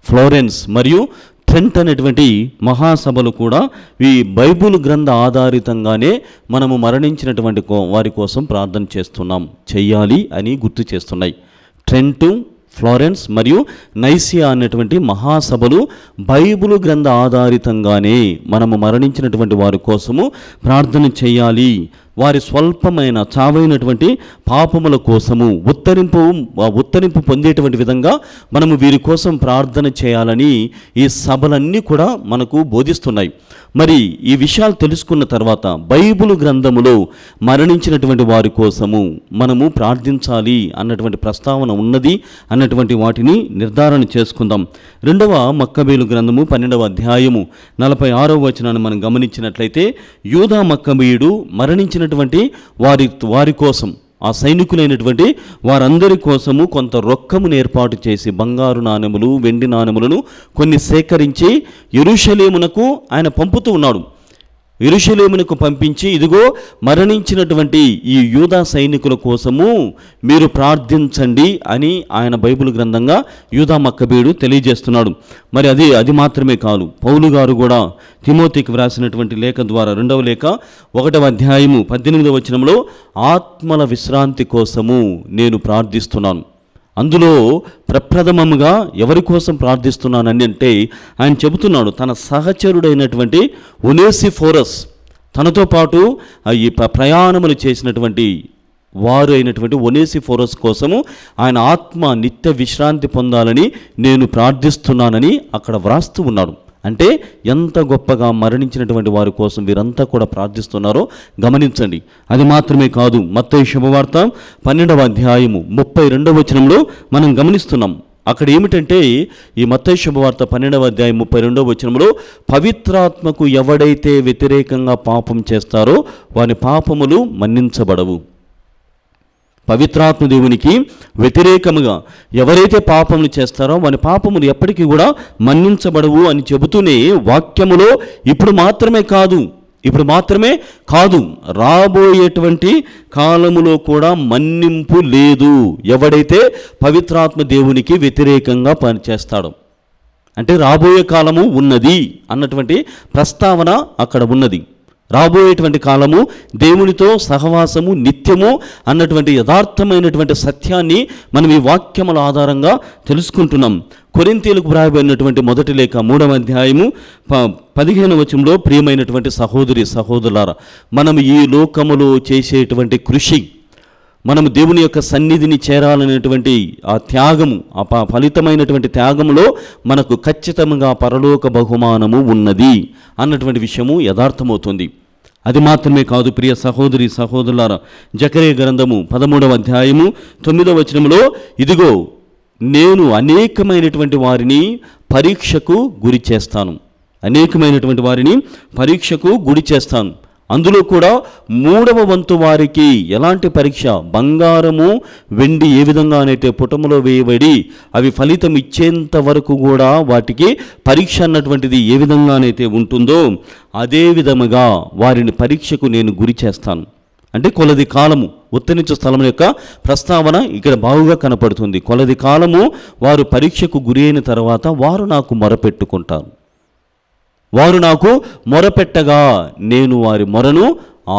ఫ్లోరెన్స్ మరియు ట్రెంట్ అనేటువంటి మహాసభలు కూడా ఈ బైబుల్ గ్రంథ ఆధారితంగానే మనము మరణించినటువంటి వారి కోసం ప్రార్థన చెయ్యాలి అని గుర్తు చేస్తున్నాయి. ట్రెంటు, ఫ్లోరెన్స్ మరియు నైసియా అనేటువంటి మహాసభలు బైబిలు గ్రంథ ఆధారితంగానే మనము మరణించినటువంటి వారి కోసము ప్రార్థన చేయాలి. వారి స్వల్పమైన చావైనటువంటి పాపముల కోసము ఉత్తరింపు పొందేటువంటి విధంగా మనము వీరి కోసం ప్రార్థన చేయాలని ఈ సభలన్నీ కూడా మనకు బోధిస్తున్నాయి. మరి ఈ విషయాలు తెలుసుకున్న తర్వాత బైబిలు గ్రంథములో మరణించినటువంటి వారి కోసము మనము ప్రార్థించాలి అన్నటువంటి ప్రస్తావన ఉన్నది అన్నటువంటి వాటిని నిర్ధారణ చేసుకుందాం. 2వ మక్కబేలు గ్రంథము 12వ అధ్యాయము 46వ వచనాన్ని మనం గమనించినట్లయితే, యూదా మక్కబీయుడు మరణించినటువంటి వారి కోసం, ఆ సైనికులైనటువంటి వారందరి కోసము కొంత రొక్కమును ఏర్పాటు చేసి బంగారు నాణెములు, వెండి నాణెములను కొన్ని సేకరించి యెరూషలేమునకు ఆయన పంపుతూ ఉన్నాడు. యెరూషలేమునకు పంపించి, ఇదిగో మరణించినటువంటి ఈ యూదా సైనికుల కోసము మీరు ప్రార్థించండి అని ఆయన బైబిల్ గ్రంథంగా యూదా మక్కబీయుడు తెలియజేస్తున్నాడు. మరి అది మాత్రమే కాదు, పౌలు గారు కూడా తిమోతికి వ్రాసినటువంటి లేఖ ద్వారా 2వ లేఖ 1వ అధ్యాయము 18వ వచనంలో ఆత్మల విశ్రాంతి కోసము నేను ప్రార్థిస్తున్నాను. అందులో ప్రప్రథమముగా ఎవరి కోసం ప్రార్థిస్తున్నానని అంటే ఆయన చెబుతున్నాడు, తన సహచరుడైనటువంటి ఒనేసిఫోరస్, తనతో పాటు ఈ ప్రయాణములు చేసినటువంటి వారు అయినటువంటి ఒనేసిఫోరస్ కోసము ఆయన ఆత్మ నిత్య విశ్రాంతి పొందాలని నేను ప్రార్థిస్తున్నానని అక్కడ వ్రాస్తూ ఉన్నాడు. అంటే ఎంత గొప్పగా మరణించినటువంటి వారి కోసం వీరంతా కూడా ప్రార్థిస్తున్నారో గమనించండి. అది మాత్రమే కాదు, మత్తయి శుభవార్త 12వ అధ్యాయము 32వ వచనంలో మనం గమనిస్తున్నాం, అక్కడ ఏమిటంటే ఈ మత్తయి శుభవార్త 12వ అధ్యాయం 32వ వచనంలో పవిత్రాత్మకు ఎవడైతే వ్యతిరేకంగా పాపం చేస్తారో వాని పాపములు మన్నించబడవు. పవిత్రాత్మ దేవునికి వ్యతిరేకముగా ఎవరైతే పాపములు చేస్తారో వాని పాపములు ఎప్పటికీ కూడా మన్నించబడవు అని చెబుతూనే వాక్యములో ఇప్పుడు మాత్రమే కాదు రాబోయేటువంటి కాలములో కూడా మన్నింపు లేదు ఎవడైతే పవిత్రాత్మ దేవునికి వ్యతిరేకంగా పనిచేస్తాడో. అంటే రాబోయే కాలము ఉన్నది అన్నటువంటి ప్రస్తావన అక్కడ ఉన్నది. రాబోయేటువంటి కాలము దేవునితో సహవాసము నిత్యము అన్నటువంటి యథార్థమైనటువంటి సత్యాన్ని మనం ఈ వాక్యముల ఆధారంగా తెలుసుకుంటున్నాం. కొరింథీయులకు వ్రాయబడినటువంటి మొదటి లేఖ 3వ అధ్యాయము 15వ వచనంలో ప్రియమైనటువంటి సహోదరి సహోదరులారా, మనం ఈ లోకములో చేసేటువంటి కృషి, మనము దేవుని యొక్క సన్నిధిని చేరాలనేటువంటి ఆ త్యాగము, ఆ ఫలితమైనటువంటి త్యాగములో మనకు ఖచ్చితంగా పరలోక బహుమానము ఉన్నది అన్నటువంటి విషయము యథార్థమవుతుంది. అది మాత్రమే కాదు ప్రియ సహోదరి సహోదరులారా, జకరియా గ్రంథము 13వ అధ్యాయము 9వ వచనంలో, ఇదిగో నేను అనేకమైనటువంటి వారిని పరీక్షకు గురి చేస్తాను. అందులో కూడా 3వ వంతు వారికి ఎలాంటి పరీక్ష? బంగారము వెండి ఏ విధంగానైతే పుటములో వేయబడి అవి ఫలితం ఇచ్చేంత వరకు కూడా వాటికి పరీక్ష అన్నటువంటిది ఏ విధంగానైతే ఉంటుందో అదే విధముగా వారిని పరీక్షకు నేను గురి చేస్తాను. అంటే కొలది కాలము, ఉత్తరించు స్థలం యొక్క ప్రస్తావన ఇక్కడ బాగుగా కనపడుతుంది. కొలది కాలము వారు పరీక్షకు గురి అయిన తర్వాత వారు నాకు మొరపెట్టుకుంటారు. వారు నాకు మొరపెట్టగా నేను వారి మొరను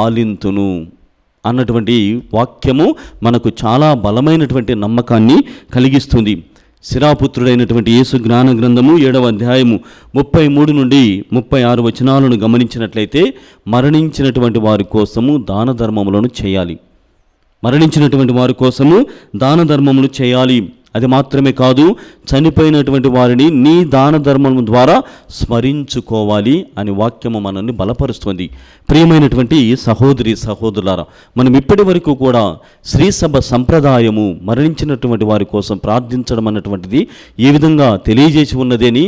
ఆలింతును అన్నటువంటి వాక్యము మనకు చాలా బలమైనటువంటి నమ్మకాన్ని కలిగిస్తుంది. శిరాపుత్రుడైనటువంటి యేసు జ్ఞాన గ్రంథము 7వ అధ్యాయము 33 నుండి 36 వచనాలను గమనించినట్లయితే మరణించినటువంటి వారి కోసము దాన ధర్మములు చేయాలి. అది మాత్రమే కాదు, చనిపోయినటువంటి వారిని నీ దాన ధర్మం ద్వారా స్మరించుకోవాలి అని వాక్యము మనల్ని బలపరుస్తుంది. ప్రియమైనటువంటి సహోదరి సహోదరులారా, మనం ఇప్పటి వరకు కూడా శ్రీసభ సంప్రదాయము మరణించినటువంటి వారి కోసం ప్రార్థించడం అన్నటువంటిది ఏ విధంగా తెలియజేసి ఉన్నదని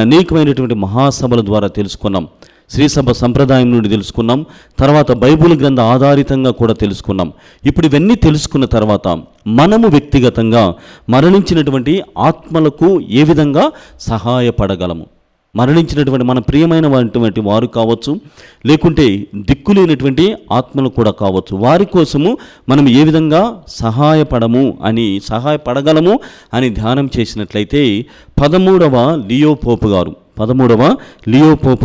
అనేకమైనటువంటి మహాసభల ద్వారా తెలుసుకున్నాం. శ్రీసభ సంప్రదాయం నుండి తెలుసుకున్నాం, తర్వాత బైబిల్ గ్రంథ ఆధారితంగా కూడా తెలుసుకున్నాం. ఇప్పుడు ఇవన్నీ తెలుసుకున్న తర్వాత మనము వ్యక్తిగతంగా మరణించినటువంటి ఆత్మలకు ఏ విధంగా సహాయపడగలము? మరణించినటువంటి మన ప్రియమైనటువంటి వారు కావచ్చు, లేకుంటే దిక్కులేనటువంటి ఆత్మలు కూడా కావచ్చు, వారి కోసము మనం ఏ విధంగా సహాయపడగలము అని ధ్యానం చేసినట్లయితే 13వ లియో పోపు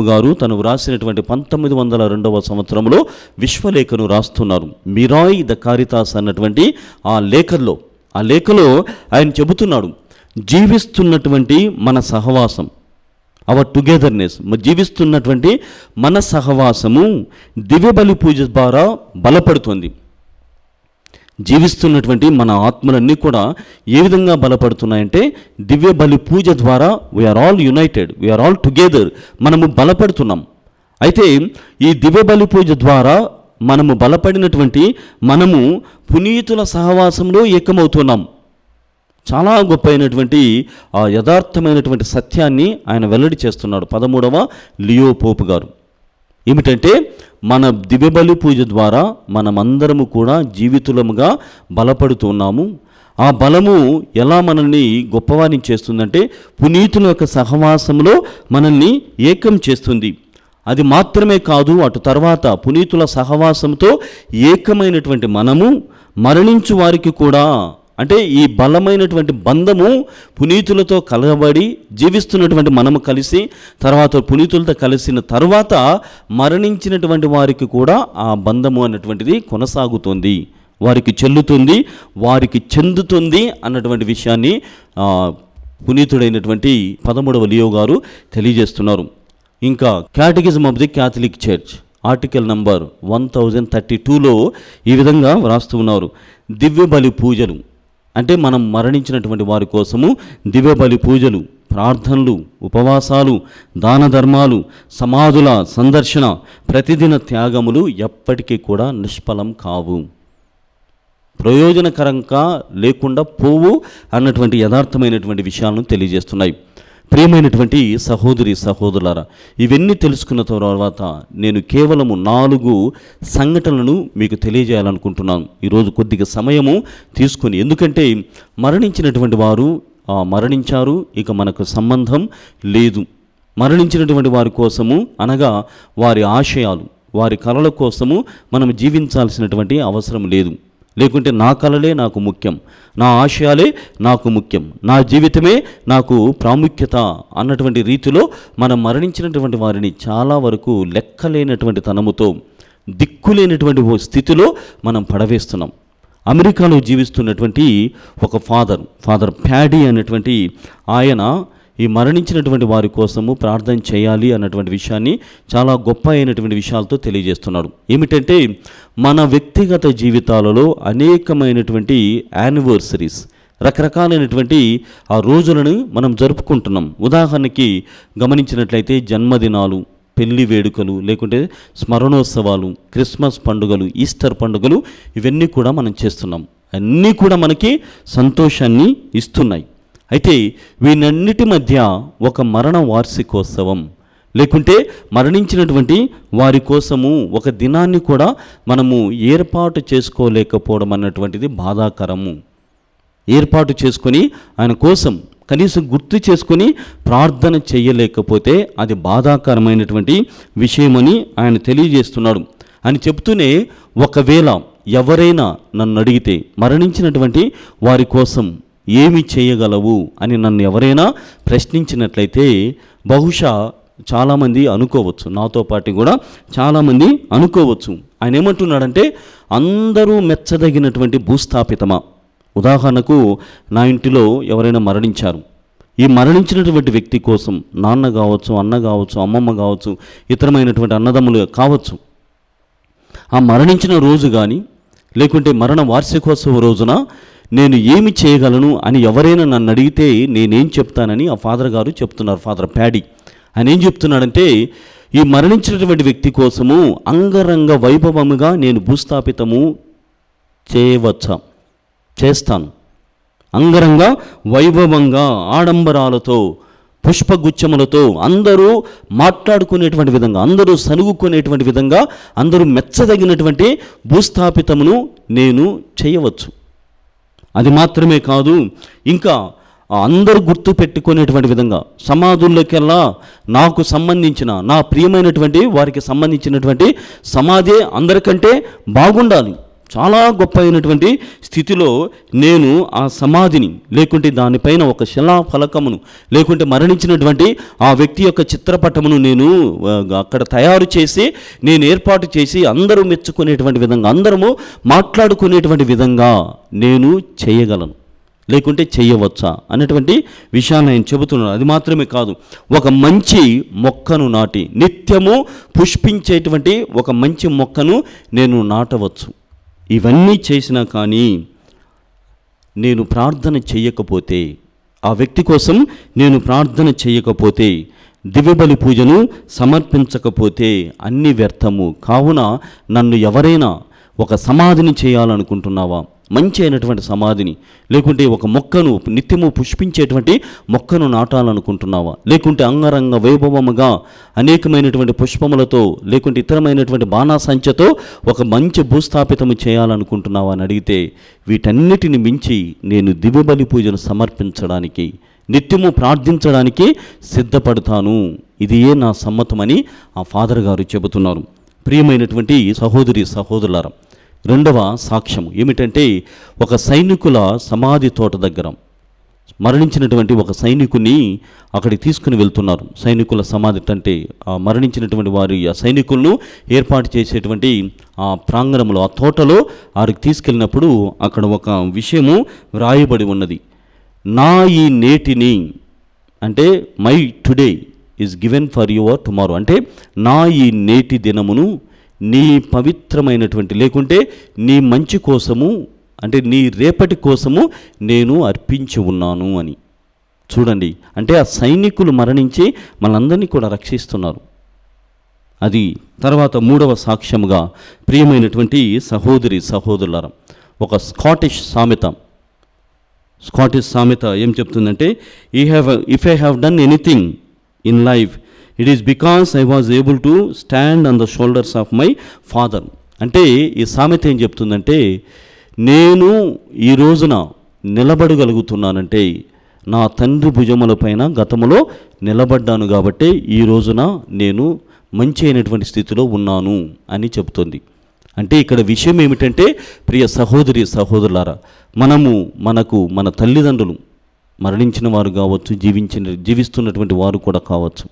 గారు తను వ్రాసినటువంటి 1902వ సంవత్సరంలో విశ్వలేఖను రాస్తున్నారు. మిరాయ్ ద కారితాస్ అన్నటువంటి ఆ లేఖలో ఆయన చెబుతున్నాడు, జీవిస్తున్నటువంటి మన సహవాసం, అవర్ టుగెదర్నెస్, జీవిస్తున్నటువంటి మన సహవాసము దివ్యబలి పూజ ద్వారా బలపడుతుంది. జీవిస్తున్నటువంటి మన ఆత్మలన్నీ కూడా ఏ విధంగా బలపడుతున్నాయంటే దివ్య బలి పూజ ద్వారా we are all united, we are all together, మనము బలపడుతున్నాం. అయితే ఈ దివ్య బలి పూజ ద్వారా మనము బలపడినటువంటి మనము పునీతుల సహవాసంలో ఏకమవుతున్నాం. చాలా గొప్ప అయినటువంటి యథార్థమైనటువంటి సత్యాన్ని ఆయన వెల్లడి చేస్తున్నాడు 13వ లియో పోపు గారు. ఏమిటంటే మన దివ్యబలి పూజ ద్వారా మనమందరము కూడా జీవితులముగా బలపడుతున్నాము. ఆ బలము ఎలా మనల్ని గొప్పవారిని చేస్తుందంటే పునీతుల యొక్క సహవాసంలో మనల్ని ఏకం చేస్తుంది. అది మాత్రమే కాదు, అటు తర్వాత పునీతుల సహవాసంతో ఏకమైనటువంటి మనము మరణించు వారికి కూడా, అంటే ఈ బలమైనటువంటి బంధము పునీతులతో కలబడి జీవిస్తున్నటువంటి మనము కలిసి తర్వాత పునీతులతో కలిసిన తర్వాత మరణించినటువంటి వారికి కూడా ఆ బంధము అన్నటువంటిది కొనసాగుతుంది, వారికి చెల్లుతుంది, వారికి చెందుతుంది అన్నటువంటి విషయాన్ని పునీతుడైనటువంటి 13వ లియో గారు తెలియజేస్తున్నారు. ఇంకా catechism of the Catholic church article number 1032లో ఈ విధంగా వ్రాస్తూ ఉన్నారు, దివ్య బలి పూజలు అంటే మనం మరణించినటువంటి వారి కోసము దివ్య బలి పూజలు, ప్రార్థనలు, ఉపవాసాలు, దాన ధర్మాలు, సమాధుల సందర్శన, ప్రతిదిన త్యాగములు ఎప్పటికీ కూడా నిష్ఫలం కావు. ప్రయోజనకరంగా లేకుండా పోవు అన్నటువంటి యథార్థమైనటువంటి విషయాలను తెలియజేస్తున్నాయి. ప్రియమైనటువంటి సహోదరి సహోదరులారా, ఇవన్నీ తెలుసుకున్న తర్వాత నేను కేవలము 4 సంఘటనలను మీకు తెలియజేయాలనుకుంటున్నాను ఈరోజు కొద్దిగా సమయము తీసుకొని. ఎందుకంటే మరణించినటువంటి వారు మరణించారు, ఇక మనకు సంబంధం లేదు. మరణించినటువంటి వారి కోసము, అనగా వారి ఆశయాలు, వారి కలల కోసము మనం జీవించాల్సినటువంటి అవసరం లేదు. లేకుంటే నా కలలే నాకు ముఖ్యం, నా ఆశయాలే నాకు ముఖ్యం, నా జీవితమే నాకు ప్రాముఖ్యత అన్నటువంటి రీతిలో మనం మరణించినటువంటి వారిని చాలా వరకు లెక్కలేనటువంటి తనముతో, దిక్కులేనటువంటి ఓ స్థితిలో మనం పడవేస్తున్నాం. అమెరికాలో జీవిస్తున్నటువంటి ఒక ఫాదర్ ప్యాడీ అనేటువంటి ఆయన ఈ మరణించినటువంటి వారి కోసము ప్రార్థన చేయాలి అన్నటువంటి విషయాన్ని చాలా గొప్ప అయినటువంటి విషయాలతో తెలియజేస్తున్నాడు. ఏమిటంటే మన వ్యక్తిగత జీవితాలలో అనేకమైనటువంటి యానివర్సరీస్, రకరకాలైనటువంటి ఆ రోజులను మనం జరుపుకుంటున్నాం. ఉదాహరణకి గమనించినట్లయితే జన్మదినాలు, పెళ్లి వేడుకలు, లేకుంటే స్మరణోత్సవాలు, క్రిస్మస్ పండుగలు, ఈస్టర్ పండుగలు, ఇవన్నీ కూడా మనం చేస్తున్నాం. అన్నీ కూడా మనకి సంతోషాన్ని ఇస్తున్నాయి. అయితే వీటన్నిటి మధ్య ఒక మరణ వార్షికోత్సవం, లేకుంటే మరణించినటువంటి వారి కోసము ఒక దినాన్ని కూడా మనము ఏర్పాటు చేసుకోలేకపోవడం అన్నటువంటిది బాధాకరము. ఏర్పాటు చేసుకొని ఆయన కోసం కనీసం గుర్తు చేసుకొని ప్రార్థన చేయలేకపోతే అది బాధాకరమైనటువంటి విషయమని ఆయన తెలియజేస్తున్నాడు. అని చెప్తూనే, ఒకవేళ ఎవరైనా నన్ను అడిగితే మరణించినటువంటి వారి కోసం ఏమి చేయగలవు అని నన్ను ఎవరైనా ప్రశ్నించినట్లయితే బహుశా చాలామంది అనుకోవచ్చు, నాతో పాటు కూడా చాలామంది అనుకోవచ్చు, ఆయన ఏమంటున్నాడంటే అందరూ మెచ్చదగినటువంటి భూస్థాపితమా. ఉదాహరణకు నా ఇంటిలో ఎవరైనా మరణించారు. ఈ మరణించినటువంటి వ్యక్తి కోసం నాన్న కావచ్చు, అన్న కావచ్చు, అమ్మమ్మ కావచ్చు, ఇతరమైనటువంటి అన్నదమ్ములు కావచ్చు, ఆ మరణించిన రోజు కానీ లేకుంటే మరణ వార్షికోత్సవ రోజున నేను ఏమి చేయగలను అని ఎవరైనా నన్ను అడిగితే నేనేం చెప్తానని ఆ ఫాదర్ గారు చెప్తున్నారు. ఫాదర్ ప్యాడీ ఆయన ఏం చెప్తున్నాడంటే, ఈ మరణించినటువంటి వ్యక్తి కోసము అంగరంగ వైభవముగా నేను భూస్థాపితము చేస్తాను. అంగరంగ వైభవంగా, ఆడంబరాలతో, పుష్పగుచ్చములతో అందరూ మాట్లాడుకునేటువంటి విధంగా, అందరూ సనుగుకునేటువంటి విధంగా, అందరూ మెచ్చదగినటువంటి భూస్థాపితమును నేను చేయవచ్చు. అది మాత్రమే కాదు, ఇంకా అందరూ గుర్తు పెట్టుకునేటువంటి విధంగా సమాధుల్లోకెల్లా నాకు సంబంధించిన, నా ప్రియమైనటువంటి వారికి సంబంధించినటువంటి సమాధి అందరికంటే బాగుండాలి. చాలా గొప్ప అయినటువంటి స్థితిలో నేను ఆ సమాధిని, లేకుంటే దానిపైన ఒక శిలాఫలకమును, లేకుంటే మరణించినటువంటి ఆ వ్యక్తి యొక్క చిత్రపటమును నేను అక్కడ తయారు చేసి, నేను ఏర్పాటు చేసి అందరూ మెచ్చుకునేటువంటి విధంగా, అందరము మాట్లాడుకునేటువంటి విధంగా నేను చేయగలను, లేకుంటే చేయవచ్చా అన్నటువంటి విషయాన్ని ఆయన చెబుతున్నాడు. అది మాత్రమే కాదు, ఒక మంచి మొక్కను నాటి నిత్యము పుష్పించేటువంటి ఒక మంచి మొక్కను నేను నాటవచ్చు. ఇవన్నీ చేసినా కానీ నేను ప్రార్థన చేయకపోతే, ఆ వ్యక్తి కోసం నేను ప్రార్థన చేయకపోతే, దివ్యబలి పూజను సమర్పించకపోతే అన్ని వ్యర్థము. కావున నన్ను ఎవరైనా ఒక సమాధిని చేయాలనుకుంటున్నావా, మంచి అయినటువంటి సమాధిని, లేకుంటే ఒక మొక్కను నిత్యము పుష్పించేటువంటి మొక్కను నాటాలనుకుంటున్నావా, లేకుంటే అంగరంగ వైభవముగా అనేకమైనటువంటి పుష్పములతో, లేకుంటే ఇతరమైనటువంటి బాణాసంచతో ఒక మంచి భూస్థాపితము చేయాలనుకుంటున్నావా అని అడిగితే, వీటన్నిటిని మించి నేను దివ్యబలి పూజను సమర్పించడానికి, నిత్యము ప్రార్థించడానికి సిద్ధపడతాను. ఇదియే నా సమ్మతమని ఆ ఫాదర్ గారు చెబుతున్నారు. ప్రియమైనటువంటి సహోదరి సహోదరులారా, రెండవ సాక్ష్యము ఏమిటంటే, ఒక సైనికుల సమాధి తోట దగ్గర మరణించినటువంటి ఒక సైనికుని అక్కడికి తీసుకుని వెళ్తున్నారు. సైనికుల సమాధి అంటే ఆ మరణించినటువంటి వారి ఆ సైనికులను ఏర్పాటు చేసేటువంటి ఆ ప్రాంగణంలో, ఆ తోటలో వారికి తీసుకెళ్ళినప్పుడు అక్కడ ఒక విషయము వ్రాయబడి ఉన్నది. నా ఈ నేటిని, అంటే my today is given for your tomorrow, అంటే నా ఈ నేటి దినమును నీ పవిత్రమైనటువంటి, లేకుంటే నీ మంచి కోసము, అంటే నీ రేపటి కోసము నేను అర్పించి ఉన్నాను అని. చూడండి, అంటే ఆ సైనికులు మరణించి మనందరినీ కూడా రక్షిస్తున్నారు. అది తర్వాత మూడవ సాక్ష్యముగా ప్రియమైనటువంటి సహోదరి సహోదరులారా, ఒక స్కాటిష్ సామెత ఏం చెప్తుందంటే, if I have done anything in life it is because I was able to stand on the shoulders of my father. అంటే ఈ సామెత ఏం చెప్తుందంటే, నేను ఈ రోజున నిలబడగలుగుతున్నానంటే నా తండ్రి భుజములపైన గతములో నిలబడ్డాను కాబట్టి ఈ రోజున నేను మంచి అయినటువంటి స్థితిలో ఉన్నాను అని చెబుతుంది. అంటే ఇక్కడ విషయం ఏమిటంటే, ప్రియ సహోదరి సహోదరులారా, మన తల్లిదండ్రులు మరణించిన వారు కావచ్చు, జీవిస్తున్నటువంటి వారు కూడా కావచ్చు,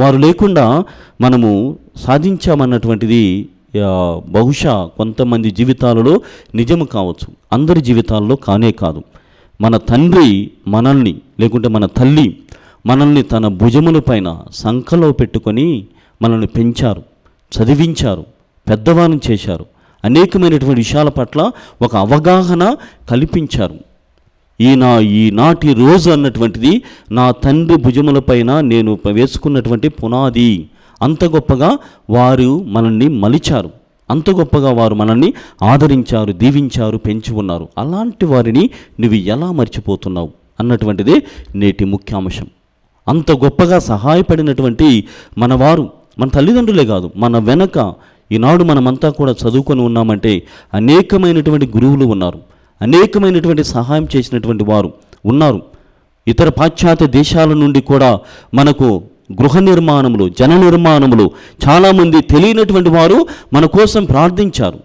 వారు లేకుండా మనము సాధించామన్నటువంటిది బహుశా కొంతమంది జీవితాలలో నిజము కావచ్చు, అందరి జీవితాల్లో కానే కాదు. మన తండ్రి మనల్ని, లేకుంటే మన తల్లి మనల్ని తన భుజముల పైన సంకలో పెట్టుకొని మనల్ని పెంచారు, చదివించారు, పెద్దవాళ్ళని చేశారు, అనేకమైనటువంటి విషయాల పట్ల ఒక అవగాహన కల్పించారు. ఈనాటి రోజు అన్నటువంటిది నా తండ్రి భుజములపైన నేను వేసుకున్నటువంటి పునాది. అంత గొప్పగా వారు మనల్ని మలిచారు, అంత గొప్పగా వారు మనల్ని ఆదరించారు, దీవించారు, పెంచి ఉన్నారు. అలాంటి వారిని నువ్వు ఎలా మర్చిపోతున్నావు అన్నటువంటిదే నేటి ముఖ్యాంశం. అంత గొప్పగా సహాయపడినటువంటి మన తల్లిదండ్రులే కాదు, మన వెనక ఈనాడు మనమంతా కూడా చదువుకొని ఉన్నామంటే అనేకమైనటువంటి గురువులు ఉన్నారు, అనేకమైనటువంటి సహాయం చేసినటువంటి వారు ఉన్నారు. ఇతర పాశ్చాత్య దేశాల నుండి కూడా మనకు గృహ నిర్మాణములు, జన నిర్మాణములు చాలామంది తెలియనటువంటి వారు మన కోసం ప్రార్థించారు.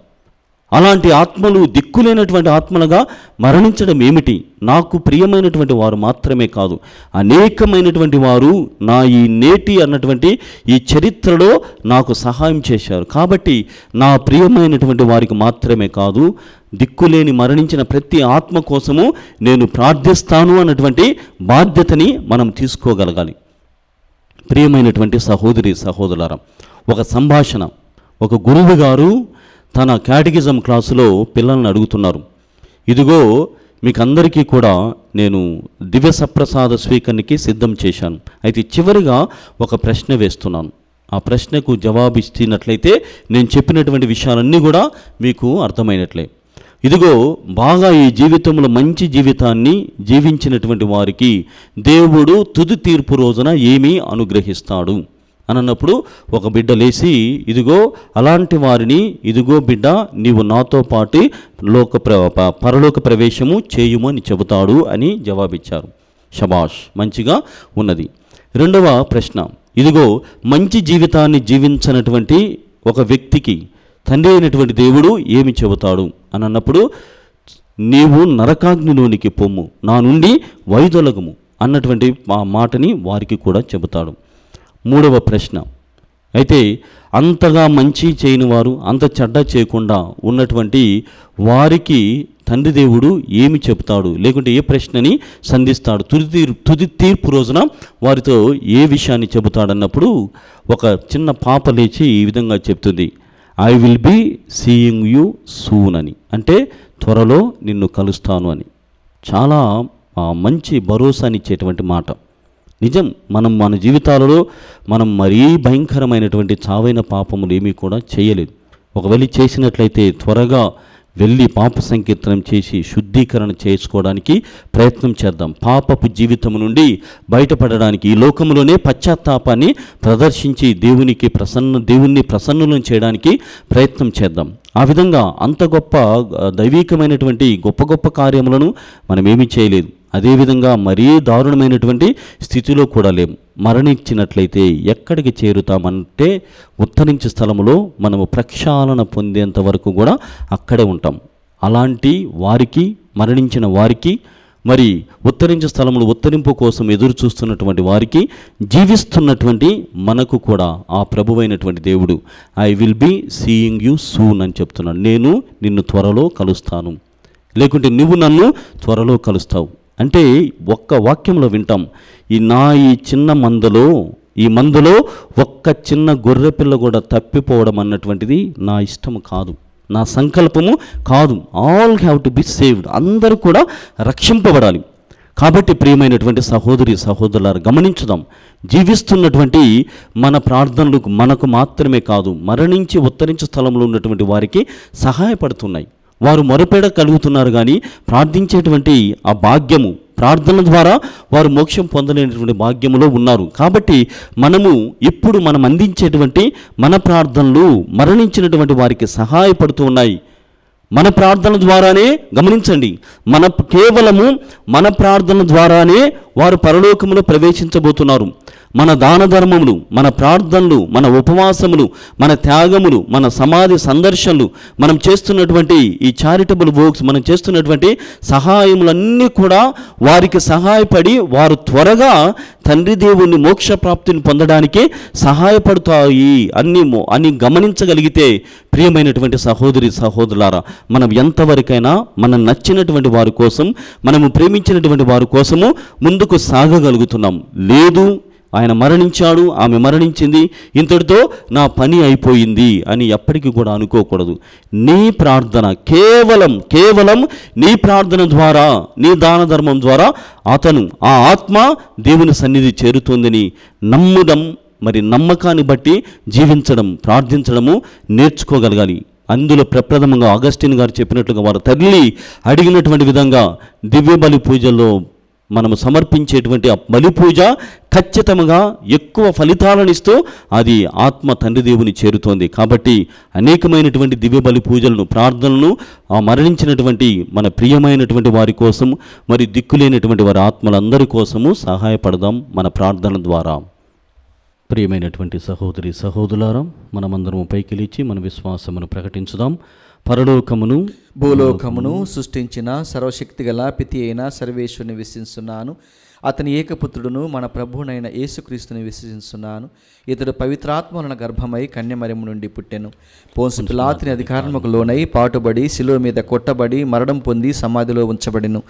అలాంటి ఆత్మలు దిక్కులేనటువంటి ఆత్మలుగా మరణించడం ఏమిటి? నాకు ప్రియమైనటువంటి వారు మాత్రమే కాదు, అనేకమైనటువంటి వారు నా ఈ నేటి అన్నటువంటి ఈ చరిత్రలో నాకు సహాయం చేశారు. కాబట్టి నా ప్రియమైనటువంటి వారికి మాత్రమే కాదు, దిక్కులేని మరణించిన ప్రతి ఆత్మ కోసము నేను ప్రార్థిస్తాను అన్నటువంటి బాధ్యతని మనం తీసుకోగలగాలి. ప్రియమైనటువంటి సహోదరి సహోదరులారా, ఒక సంభాషణ, ఒక గురువు గారు తన క్యాటగిజం క్లాసులో పిల్లల్ని అడుగుతున్నారు, ఇదిగో మీకందరికీ కూడా నేను దివ్య సప్రసాద స్వీకరణకి సిద్ధం చేశాను, అయితే చివరిగా ఒక ప్రశ్న వేస్తున్నాను, ఆ ప్రశ్నకు జవాబు ఇచ్చినట్లయితే నేను చెప్పినటువంటి విషయాలన్నీ కూడా మీకు అర్థమైనట్లే. ఇదిగో బాగా ఈ జీవితంలో మంచి జీవితాన్ని జీవించినటువంటి వారికి దేవుడు తుది తీర్పు రోజున ఏమీ అనుగ్రహిస్తాడు అని అన్నప్పుడు ఒక బిడ్డ లేచి, ఇదిగో అలాంటి వారిని, ఇదిగో బిడ్డ నీవు నాతో పాటు పరలోక ప్రవేశము చేయుము అని చెబుతాడు అని జవాబిచ్చారు. శబాష్, మంచిగా ఉన్నది. రెండవ ప్రశ్న, ఇదిగో మంచి జీవితాన్ని జీవించినటువంటి ఒక వ్యక్తికి తండ్రి అయినటువంటి దేవుడు ఏమి చెబుతాడు అని అన్నప్పుడు, నీవు నరకాగ్నిలోనికి పొమ్ము, నా నుండి వైదొలగము అన్నటువంటి ఆ మాటని వారికి కూడా చెబుతాడు. మూడవ ప్రశ్న, అయితే అంతగా మంచి చేయని వారు, అంత చెడ్డ చేయకుండా ఉన్నటువంటి వారికి తండ్రి దేవుడు ఏమి చెబుతాడు, లేకుంటే ఏ ప్రశ్నని సంధిస్తాడు, తుది తీర్పు రోజున వారితో ఏ విషయాన్ని చెబుతాడన్నప్పుడు ఒక చిన్న పాప లేచి ఈ విధంగా చెప్తుంది, I will be seeing you soon అని, అంటే త్వరలో నిన్ను కలుస్తాను అని. చాలా మంచి భరోసానిచ్చేటువంటి మాట. నిజం, మన జీవితాలలో మనం మరీ భయంకరమైనటువంటి చావైన పాపములు ఏమీ కూడా చేయలేదు. ఒకవేళ చేసినట్లయితే త్వరగా వెళ్ళి పాప సంకీర్తనం చేసి శుద్ధీకరణ చేసుకోవడానికి ప్రయత్నం చేద్దాం. పాపపు జీవితం నుండి బయటపడడానికి ఈ లోకంలోనే పశ్చాత్తాపాన్ని ప్రదర్శించి దేవుణ్ణి ప్రసన్నులను చేయడానికి ప్రయత్నం చేద్దాం. ఆ విధంగా అంత గొప్ప దైవీకమైనటువంటి గొప్ప గొప్ప కార్యములను మనం ఏమీ చేయలేదు. అదేవిధంగా మరీ దారుణమైనటువంటి స్థితిలో కూడా లేము. మరణించినట్లయితే ఎక్కడికి చేరుతామంటే ఉత్తరించే స్థలములో మనము ప్రక్షాళన పొందేంత వరకు కూడా అక్కడే ఉంటాం. అలాంటి వారికి, మరణించిన వారికి, మరి ఉత్తరించే స్థలములు ఉత్తరింపు కోసం ఎదురు చూస్తున్నటువంటి వారికి, జీవిస్తున్నటువంటి మనకు కూడా ఆ ప్రభువైనటువంటి దేవుడు I will be seeing you soon అని చెప్తున్నాడు. నేను నిన్ను త్వరలో కలుస్తాను, లేకుంటే నువ్వు నన్ను త్వరలో కలుస్తావు అంటే ఒక్క వాక్యంలో వింటాం, ఈ చిన్న మందలో ఒక్క చిన్న గొర్రెపిల్ల కూడా తప్పిపోవడం అన్నటువంటిది నా ఇష్టము కాదు, నా సంకల్పము కాదు. All have to be saved, అందరూ కూడా రక్షింపబడాలి. కాబట్టి ప్రియమైనటువంటి సహోదరి సహోదరులారా, గమనించుదాం, జీవిస్తున్నటువంటి మన ప్రార్థనలు మనకు మాత్రమే కాదు, మరణించి ఉత్తరించే స్థలంలో ఉన్నటువంటి వారికి సహాయపడుతున్నాయి. వారు మొరపెడగలుగుతున్నారు, కానీ ప్రార్థించేటువంటి ఆ భాగ్యము, ప్రార్థన ద్వారా వారు మోక్షం పొందలేనటువంటి భాగ్యములో ఉన్నారు. కాబట్టి ఇప్పుడు మనం అందించేటువంటి మన ప్రార్థనలు మరణించినటువంటి వారికి సహాయపడుతూ ఉన్నాయి. మన ప్రార్థన ద్వారానే, గమనించండి, కేవలము మన ప్రార్థన ద్వారానే వారు పరలోకములో ప్రవేశించబోతున్నారు. మన దాన ధర్మములు, మన ప్రార్థనలు, మన ఉపవాసములు, మన త్యాగములు, మన సమాధి సందర్శనలు, మనం చేస్తున్నటువంటి ఈ చారిటబుల్ వర్క్స్, మనం చేస్తున్నటువంటి సహాయములన్నీ కూడా వారికి సహాయపడి వారు త్వరగా తండ్రి దేవుని మోక్ష ప్రాప్తిని పొందడానికి సహాయపడతాయి అని గమనించగలిగితే, ప్రియమైనటువంటి సహోదరి సహోదరులారా, మనం ఎంతవరకైనా మనం నచ్చినటువంటి వారి కోసం, మనము ప్రేమించినటువంటి వారి కోసము ముందుకు సాగగలుగుతున్నాం. లేదు, ఆయన మరణించాడు, ఆమె మరణించింది, ఇంతటితో నా పని అయిపోయింది అని ఎప్పటికీ కూడా అనుకోకూడదు. నీ ప్రార్థన కేవలం నీ ప్రార్థన ద్వారా, నీ దాన ధర్మం ద్వారా ఆ ఆత్మ దేవుని సన్నిధి చేరుతుందని నమ్మడం, మరి నమ్మకాన్ని బట్టి జీవించడం, ప్రార్థించడము నేర్చుకోగలగాలి. అందులో ప్రప్రథమంగా అగస్టిన్ గారు చెప్పినట్లుగా వారు తల్లి అడిగినటువంటి విధంగా దివ్య బలి పూజల్లో మనము సమర్పించేటువంటి ఆ బలి పూజ ఖచ్చితంగా ఎక్కువ ఫలితాలను ఇస్తూ అది ఆత్మ తండ్రి దేవుని చేరుతోంది. కాబట్టి అనేకమైనటువంటి దివ్య బలి పూజలను, ప్రార్థనలను ఆ మరణించినటువంటి మన ప్రియమైనటువంటి వారి కోసం, మరి దిక్కులేనటువంటి వారి ఆత్మలందరి కోసము సహాయపడదాం మన ప్రార్థన ద్వారా. ప్రియమైనటువంటి సహోదరి సహోదరులారా, మనమందరం పైకి లేచి మన విశ్వాసమును ప్రకటించుదాం. పరలోకమును భూలోకమును సృష్టించిన సర్వశక్తి గల పితి అయిన సర్వేశ్వరుని విశ్వసిస్తున్నాను. అతని ఏకపుత్రుడును మన ప్రభువునైన యేసుక్రీస్తుని విశ్వసిస్తున్నాను. ఇతడు పవిత్రాత్మల గర్భమై కన్యమరియము నుండి పుట్టెను. పోన్సు పిలాతుని అధికారముకు లోనై పాటుబడి శిలువ మీద కొట్టబడి మరణం పొంది సమాధిలో ఉంచబడెను.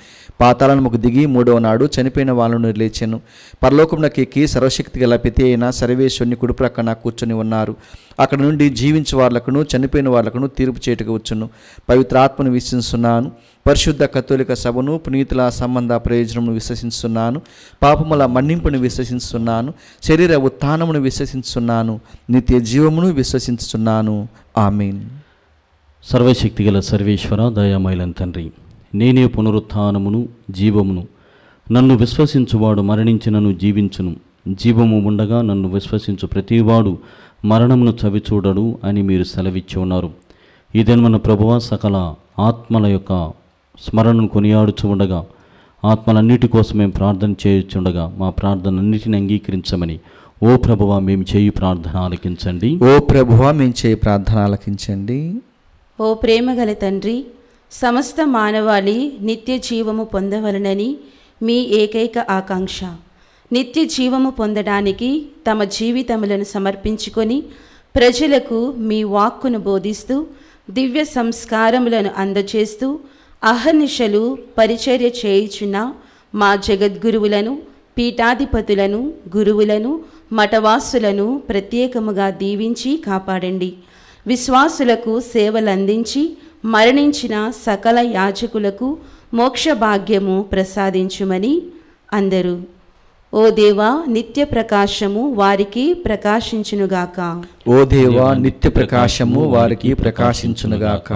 పాతాళముకు దిగి మూడవ నాడు చనిపోయిన వాళ్ళను లేచెను. పరలోకమునకు ఎక్కి సర్వశక్తి గల పితి అయిన సర్వేశ్వరుని కుడి ప్రక్కన కూర్చొని ఉన్నారు. అక్కడ నుండి జీవించే వాళ్ళకును చనిపోయిన వాళ్ళకును తీర్పు చేటుకు వచ్చును. పవిత్రాత్మను విశ్వసిస్తున్నాను. పరిశుద్ధ కథోలిక సభను, పునీతుల సంబంధ ప్రయోజనమును విశ్వసిస్తున్నాను. పాపముల మన్నింపును విశ్వసిస్తున్నాను. శరీర ఉత్థానమును విశ్వసిస్తున్నాను. నిత్య జీవమును విశ్వసిస్తున్నాను. ఆమేన్. సర్వశక్తి గల సర్వేశ్వర, దయామయులైన తండ్రి, నేనే పునరుత్థానమును జీవమును. నన్ను విశ్వసించువాడు మరణించినను జీవించును. జీవము ఉండగా నన్ను విశ్వసించు ప్రతివాడు మరణమును చవిచూడడు అని మీరు సెలవిచ్చి ఉన్నారు. ఇదేమన్న ప్రభువా, సకల ఆత్మల యొక్క స్మరణను కొనియాడుచు ఉండగా, ఆత్మలన్నిటి కోసం మేము ప్రార్థన చేయుచుండగా మా ప్రార్థనన్నిటిని అంగీకరించమని ఓ ప్రభువా మేము చేయి ప్రార్థన ఆలకించండి. ఓ ప్రభువా మేము చేయి ప్రార్థన ఆలకించండి. ఓ ప్రేమగల తండ్రి, సమస్త మానవాళి నిత్య జీవము పొందవలనని మీ ఏకైక ఆకాంక్ష. నిత్య జీవము పొందడానికి తమ జీవితములను సమర్పించుకొని ప్రజలకు మీ వాక్కును బోధిస్తూ దివ్య సంస్కారములను అందచేస్తూ అహర్నిశలు పరిచర్య చేయుచున్న మా జగద్గురువులను, పీఠాధిపతులను, గురువులను, మఠవాసులను ప్రత్యేకముగా దీవించి కాపాడండి. విశ్వాసులకు సేవలందించి మరణించిన సకల యాజకులకు మోక్ష భాగ్యము ప్రసాదించుమని అందరూ. ఓ దేవా, నిత్య ప్రకాశము వారికి ప్రకాశించునుగాక. ఓ దేవా, నిత్య ప్రకాశము వారికి ప్రకాశించునుగాక.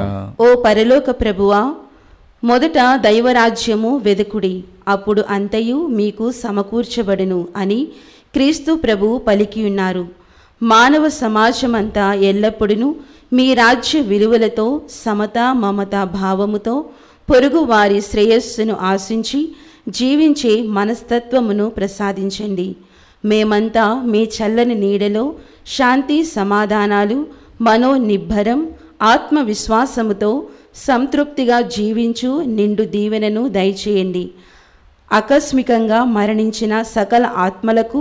ఓ పరలోక ప్రభువా, మొదట దైవరాజ్యము వెదుకుడి, అప్పుడు అంతయు మీకు సమకూర్చబడును అని క్రీస్తు ప్రభువు పలికియున్నారు. మానవ సమాజమంతా ఎల్లప్పుడూ మీ రాజ్య విలువలతో, సమత మమత భావముతో పొరుగు వారి శ్రేయస్సును ఆశించి జీవించే మనస్తత్వమును ప్రసాదించండి. మేమంతా మీ చల్లని నీడలో శాంతి సమాధానాలు, మనోనిబ్బరం, ఆత్మవిశ్వాసముతో సంతృప్తిగా జీవించు నిండు దీవెనను దయచేయండి. ఆకస్మికంగా మరణించిన సకల ఆత్మలకు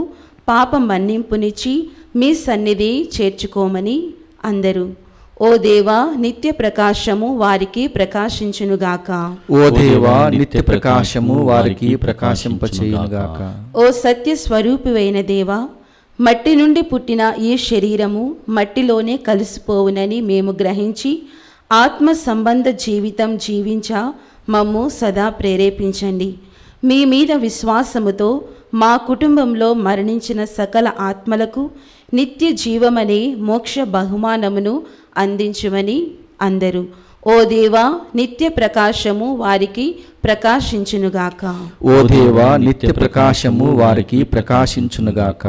పాప మన్నింపునిచ్చి మీ సన్నిధి చేర్చుకోమని అందరూ. ఓ దేవా, నిత్య ప్రకాశము వారికి ప్రకాశించునుగాక. ఓ దేవా, నిత్య ప్రకాశము వారికి ప్రకాశింపచేయునుగాక. ఓ సత్య స్వరూపివైన దేవా, మట్టి నుండి పుట్టిన ఈ శరీరము మట్టిలోనే కలిసిపోవునని మేము గ్రహించి ఆత్మ సంబంధ జీవితం జీవించ మమ్ము సదా ప్రేరేపించండి. మీ మీద విశ్వాసముతో మా కుటుంబంలో మరణించిన సకల ఆత్మలకు నిత్య జీవమనే మోక్ష బహుమానమును అందించుమని అందరూ. ఓ దేవా, నిత్య ప్రకాశము వారికి ప్రకాశించునుగాక. ఓ దేవా, నిత్య ప్రకాశము వారికి ప్రకాశించునుగాక.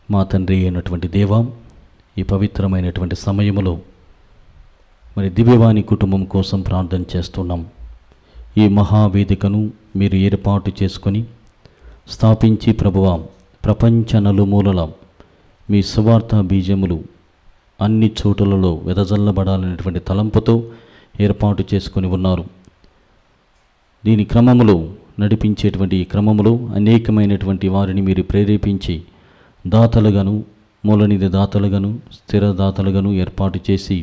మా తండ్రి అయినటువంటి దేవా, ఈ పవిత్రమైనటువంటి సమయములో మరి దివ్యవాణి కుటుంబం కోసం ప్రార్థన చేస్తున్నాం. ఈ మహావేదికను మీరు ఏర్పాటు చేసుకొని స్థాపించి ప్రభువా, ప్రపంచ నలుమూలల మీ సువార్త బీజములు అన్ని చోటులలో వెదజల్లబడాలనేటువంటి తలంపుతో ఏర్పాటు చేసుకొని ఉన్నారు. దీని క్రమములో నడిపించేటువంటి ఈ క్రమములో అనేకమైనటువంటి వారిని మీరు ప్రేరేపించి దాతలుగాను, మూలనిధి దాతలుగాను, స్థిర దాతలుగాను ఏర్పాటు చేసి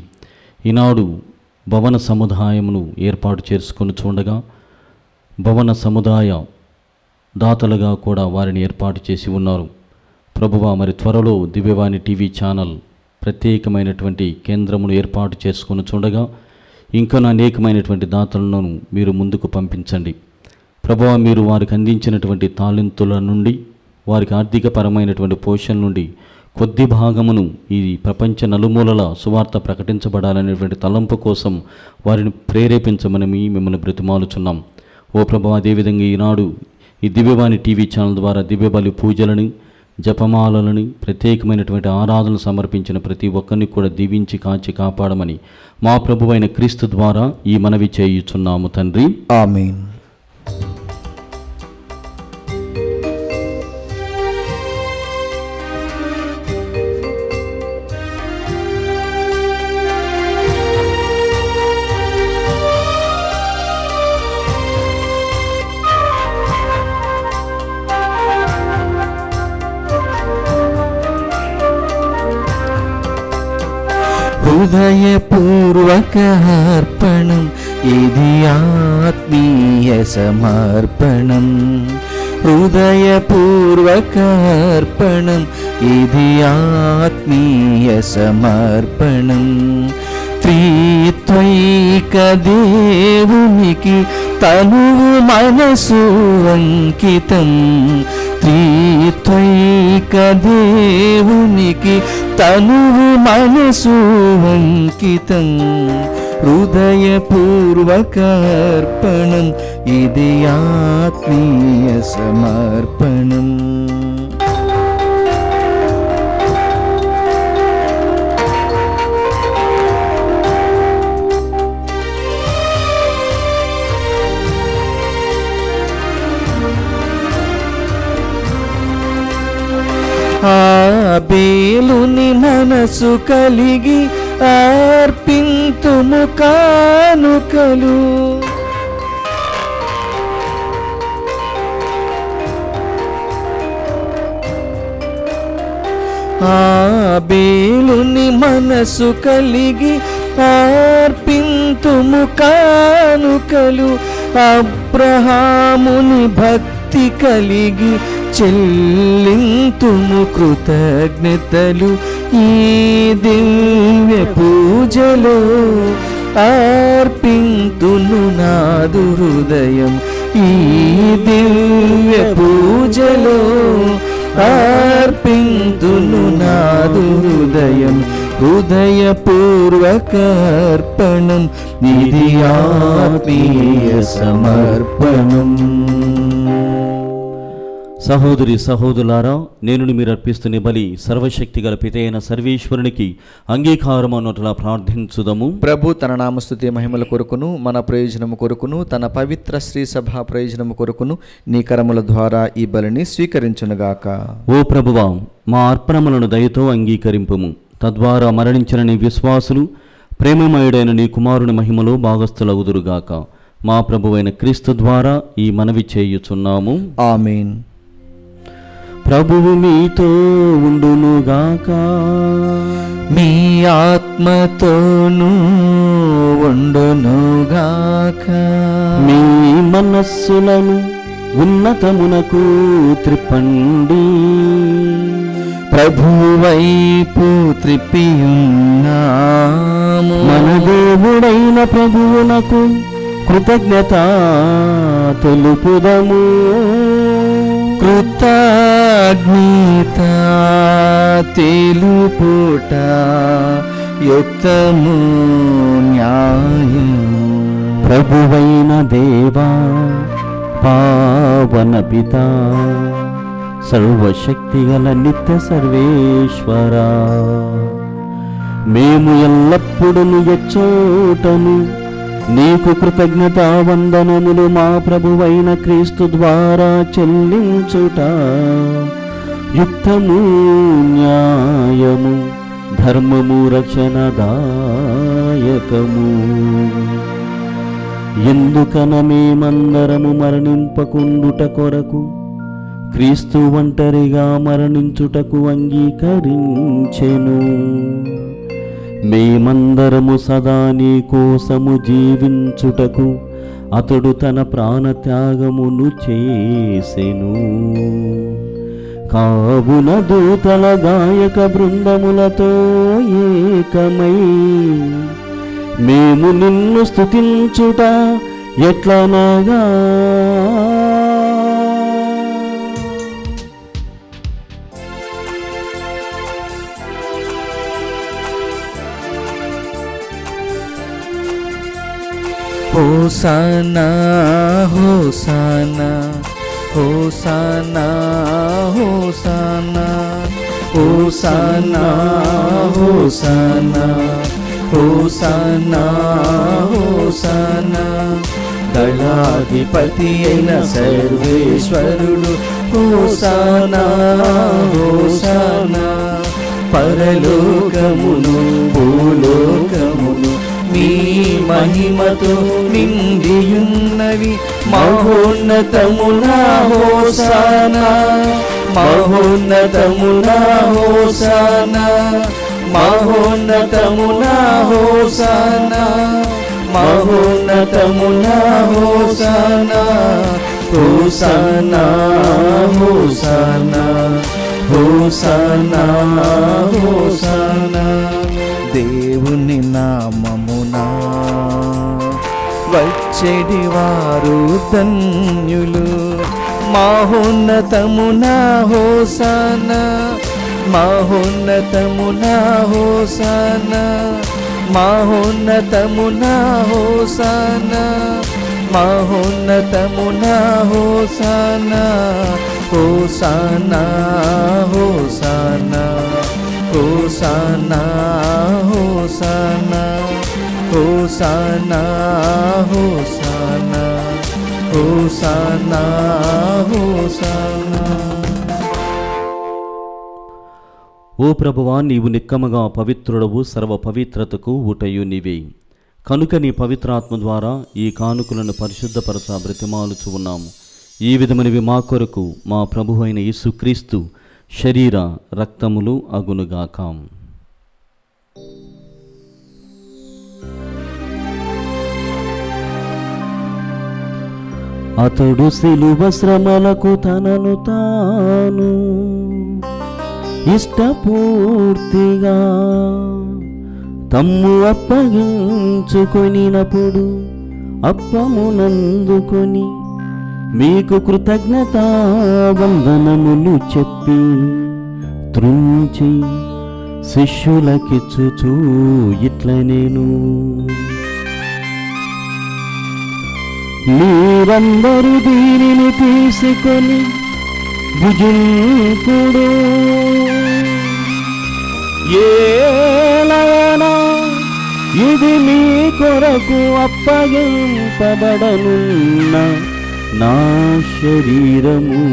ఈనాడు భవన సముదాయమును ఏర్పాటు చేసుకొని చూడగా భవన సముదాయ దాతలుగా కూడా వారిని ఏర్పాటు చేసి ఉన్నారు. ప్రభువా, మరి త్వరలో దివ్యవాణి టీవీ ఛానల్ ప్రత్యేకమైనటువంటి కేంద్రమును ఏర్పాటు చేసుకొని చూడగా ఇంకా అనేకమైనటువంటి దాతలను మీరు ముందుకు పంపించండి. ప్రభువా, మీరు వారికి అందించినటువంటి తాళింతుల నుండి, వారికి ఆర్థికపరమైనటువంటి పోషణ నుండి కొద్ది భాగమును ఈ ప్రపంచ నలుమూలల సువార్త ప్రకటించబడాలనేటువంటి తలంపు కోసం వారిని ప్రేరేపించమని మిమ్మల్ని బ్రతిమాలుచున్నాం. ఓ ప్రభువా, అదేవిధంగా ఈనాడు ఈ దివ్యవాణి టీవీ ఛానల్ ద్వారా దివ్యబలి పూజలని, జపమాలని, ప్రత్యేకమైనటువంటి ఆరాధనలు సమర్పించిన ప్రతి ఒక్కరిని కూడా దీవించి కాచి కాపాడమని మా ప్రభువైన క్రీస్తు ద్వారా ఈ మనవి చేయుచున్నాము తండ్రి. ఆమేన్. హృదయపూర్వక అర్పణం, ఇది ఆత్మీయ సమర్పణం. హృదయపూర్వక అర్పణం, ఇది ఆత్మీయ సమర్పణం. త్రిత్వైక దేవునికి తనువు మనసు అంకితం. త్రిత్వైక దేవునికి తనువు మనసు అంకితం. హృదయపూర్వక అర్పణం, ఇది ఆత్మీయ సమర్పణం. ఆబేలుని మనసు కలిగి అర్పింతుము కానుకలు. ఆబేలుని మనసు కలిగి అర్పింతుము కానుకలు. అబ్రహాముని భక్తి కలిగి చెల్లింతుము కృతజ్ఞతలు. ఈ దివ్య పూజలో అర్పింతును నాదు హృదయం. ఈ దివ్య పూజలో అర్పింతును నాదు హృదయం. హృదయపూర్వక అర్పణం, ఇది ఆత్మీయ సమర్పణం. సహోదరి సహోదరులారా, నేను మీరు అర్పిస్తున్న బలి సర్వశక్తి గల పితైన సర్వేశ్వరునికి అంగీకారం అన్నట్లా ప్రార్థించుదము. ప్రభు తన నామస్తుతి మహిమల కొరకును, మన ప్రయోజనము కొరకును, తన పవిత్ర శ్రీ సభ ప్రయోజనము కొరకును నీ కరముల ద్వారా ఈ బలిని స్వీకరించునుగాక. ఓ ప్రభువా, మా అర్పణములను దయతో అంగీకరింపుము. తద్వారా మరణించిన నీ విశ్వాసులు ప్రేమమయుడైన నీ కుమారుని మహిమలో భాగస్థులగుదురుగాక. మా ప్రభువైన క్రీస్తు ద్వారా ఈ మనవి చేయుచున్నాము. ఆమేన్. ప్రభువు మీతో ఉండునుగాక, మీ ఆత్మతోనూ ఉండునుగాక. మీ మనస్సులను ఉన్నతమునకు త్రిప్పండి. ప్రభువైపు త్రిప్పియున్నాము. మన దేవుడైన ప్రభువునకు కృతజ్ఞత తెలుపుదము. కృతజ్ఞత తెలుపుట యుక్తము న్యాయము. ప్రభువైన దేవా పావన పిత సర్వశక్తిగల నిత్య సర్వేశ్వరా, మేము ఎల్లప్పుడూ ఎచ్చోటను నీకు కృతజ్ఞతా వందనములు మా ప్రభువైన క్రీస్తు ద్వారా చెల్లించుట యుక్తము న్యాయము ధర్మము రక్షణదాయకము. ఎందుకన మేమందరము మరణింపకుండుట కొరకు క్రీస్తు ఒంటరిగా మరణించుటకు అంగీకరించెను. మేమందరము సదా నీ కోసము జీవించుటకు అతడు తన ప్రాణత్యాగమును చేసెను. కావున దూతల గాయక బృందములతో ఏకమై మేము నిన్ను స్తుతించుట ఎట్లనగా, హోసానా హోసానా హోసానా హోసానా హోసానా హోసానా హోసానా హోసానా. దళాధిపతి అయిన సర్వేశ్వరుడు హోసానా హోసానా. పరలోకమును భూలోకమును నీ మహిమతో నిండియున్నవి. మహోన్నతమున హోసానా మహోన్నతమున హోసానా మహోన్నతమున హోసానా మహోన్నతమున హోసానా. హోసానా హోసానా హోసానా హోసానా. దేవుని నామమునా వచ్చేడి వారు ధన్యులు. మహోన్నతమున హోసానా మహోన్నతమున హోసానా మహోన్నతమున హోసానా మహోన్నతమున హోసానా. హోసానా హోసానా హోసానా హోసానా హోసానా హోసానా హోసానా హోసానా. ఓ ప్రభువా, నీవు నిక్కముగా పవిత్రుడవు, సర్వ పవిత్రతకు ఊటయు నీవే. కనుక నీ పవిత్రాత్మ ద్వారా ఈ కానుకలను పరిశుద్ధపరచ బ్రతిమాలుచు ఉన్నాము. ఈ విధమైనవి మా కొరకు మా ప్రభువు అయిన యేసుక్రీస్తు శరీర రక్తములు అగునుగాక. అతడు సిలువ శ్రమలకు తనను తాను ఇష్టపూర్తిగా తమ్ము అప్పగించుకొనినప్పుడు అప్పమునందుకొని మీకు కృతజ్ఞతా వందనములు చెప్పి త్రుంచి శిష్యులకిచ్చుచూ ఇట్లనేను, మీరందరూ దీనిని తీసుకొని భుజింపుడు. ఏలయనా ఇది మీ కొరకు అప్పగింపబడనున్న నా శరీరము.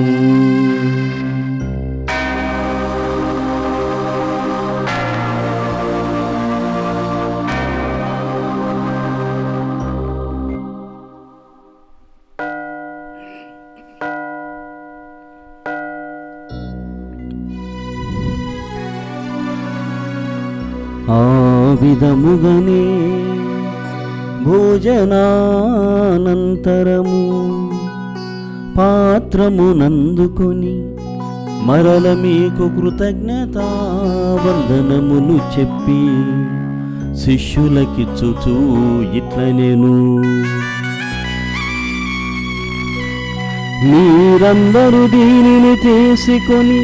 ఆ విధముగనే భోజనానంతరము పాత్రమునందుకొని మరల మీకు కృతజ్ఞతా వందనములు చెప్పి శిష్యులకిచ్చుచూ ఇట్లనేను, మీరందరూ దీనిని తీసుకొని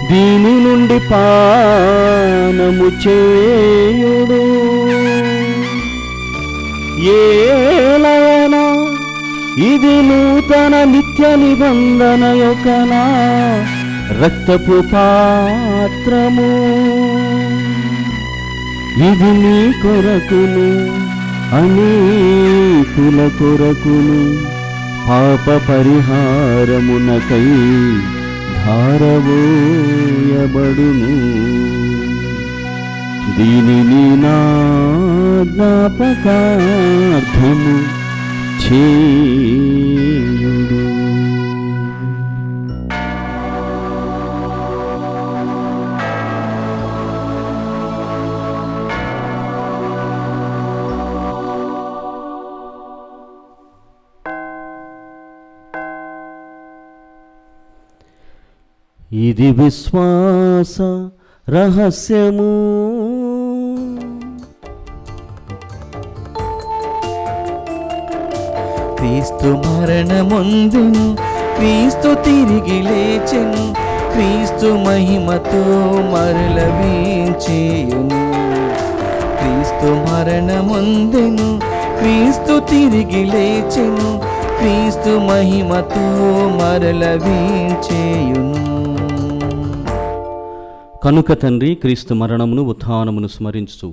దీని నుండి పానము చేయుడు. ఏలయనా ఇది నూతన నిత్య నిబంధన యొక్క నా రక్తపు పాత్రము. ఇది నీ కొరకును అనేకుల కొరకును పాప పరిహారమునకై ధారవోయబడును. దీనిని నా జ్ఞాపకార్థము చేయుడు. ఇది విశ్వాస రహస్యము. క్రీస్తు మరణముందును, క్రీస్తు తిరిగి లేచెను, క్రీస్తు మహిమతో మరల వీంచేయును. క్రీస్తు మరణముందును, క్రీస్తు తిరిగి లేచెను, క్రీస్తు మహిమతో మరల వీంచేయును. కనుక తండ్రి, క్రీస్తు మరణమును ఉత్థానమును స్మరించు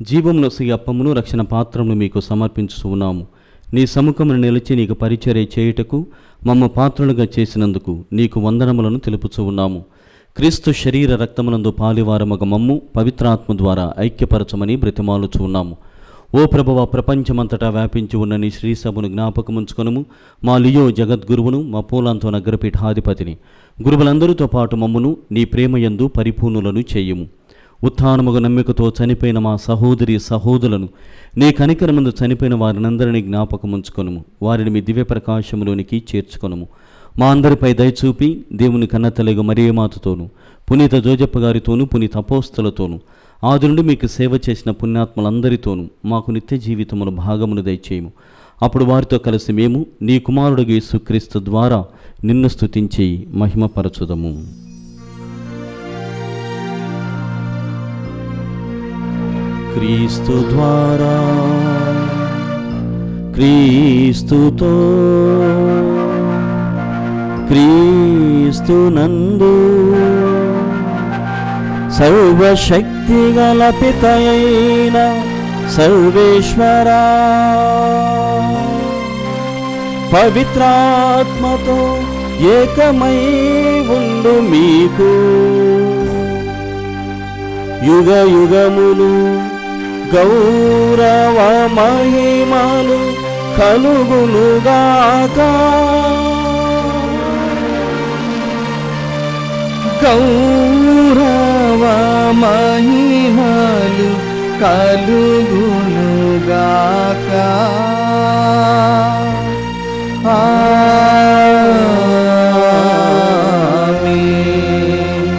జీవమును అప్పమును రక్షణ పాత్రమును మీకు సమర్పించు ఉన్నాము. నీ సముఖమును నిలిచి నీకు పరిచర్య చేయుటకు మమ్మ పాత్రలుగా చేసినందుకు నీకు వందనములను తెలుపుచూ ఉన్నాము. క్రీస్తు శరీర రక్తమునందు పాలివారమగ మమ్ము పవిత్రాత్మ ద్వారా ఐక్యపరచమని బ్రతిమాలుచూ ఉన్నాము. ఓ ప్రభువ, ప్రపంచమంతటా వ్యాపించి ఉన్న నీ శ్రీసభను జ్ఞాపకముంచుకొనుము. మా లియో జగద్గురువును, మా పూలాంతో నగరపీఠాధిపతిని, గురువులందరితో పాటు మమ్మును నీ ప్రేమయందు పరిపూర్ణులను చేయుము. ఉత్థానముగ నమ్మికతో చనిపోయిన మా సహోదరి సహోదరులను, నీ కనికరమందు చనిపోయిన వారినందరినీ జ్ఞాపకముంచుకొనుము. వారిని మీ దివ్య ప్రకాశములోనికి చేర్చుకొనుము. మా అందరిపై దయచూపి దేవుని కన్నతలిగ మరియమాతతోను, పునీత జోజప్ప గారితోనూ, పునీత అపోస్తలతోనూ, ఆది నుండి మీకు సేవ చేసిన పుణ్యాత్మలందరితోనూ మాకు నిత్య జీవితమును భాగమును దయచేయము. అప్పుడు వారితో కలిసి మేము నీ కుమారుడు యేసుక్రీస్తు ద్వారా నిన్ను స్తుతించి మహిమపరచుదము. క్రీస్తు ద్వారా, క్రీస్తుతో, క్రీస్తునందు సర్వశక్తిగల పితయైన సర్వేశ్వరా, పవిత్రాత్మతో ఏకమై ఉండు మీకు యుగ యుగములు గౌరవ మహిమలు కలుగునుగాక. గౌరవ మహిమలు కలుగునుగాక. ఆమేన్.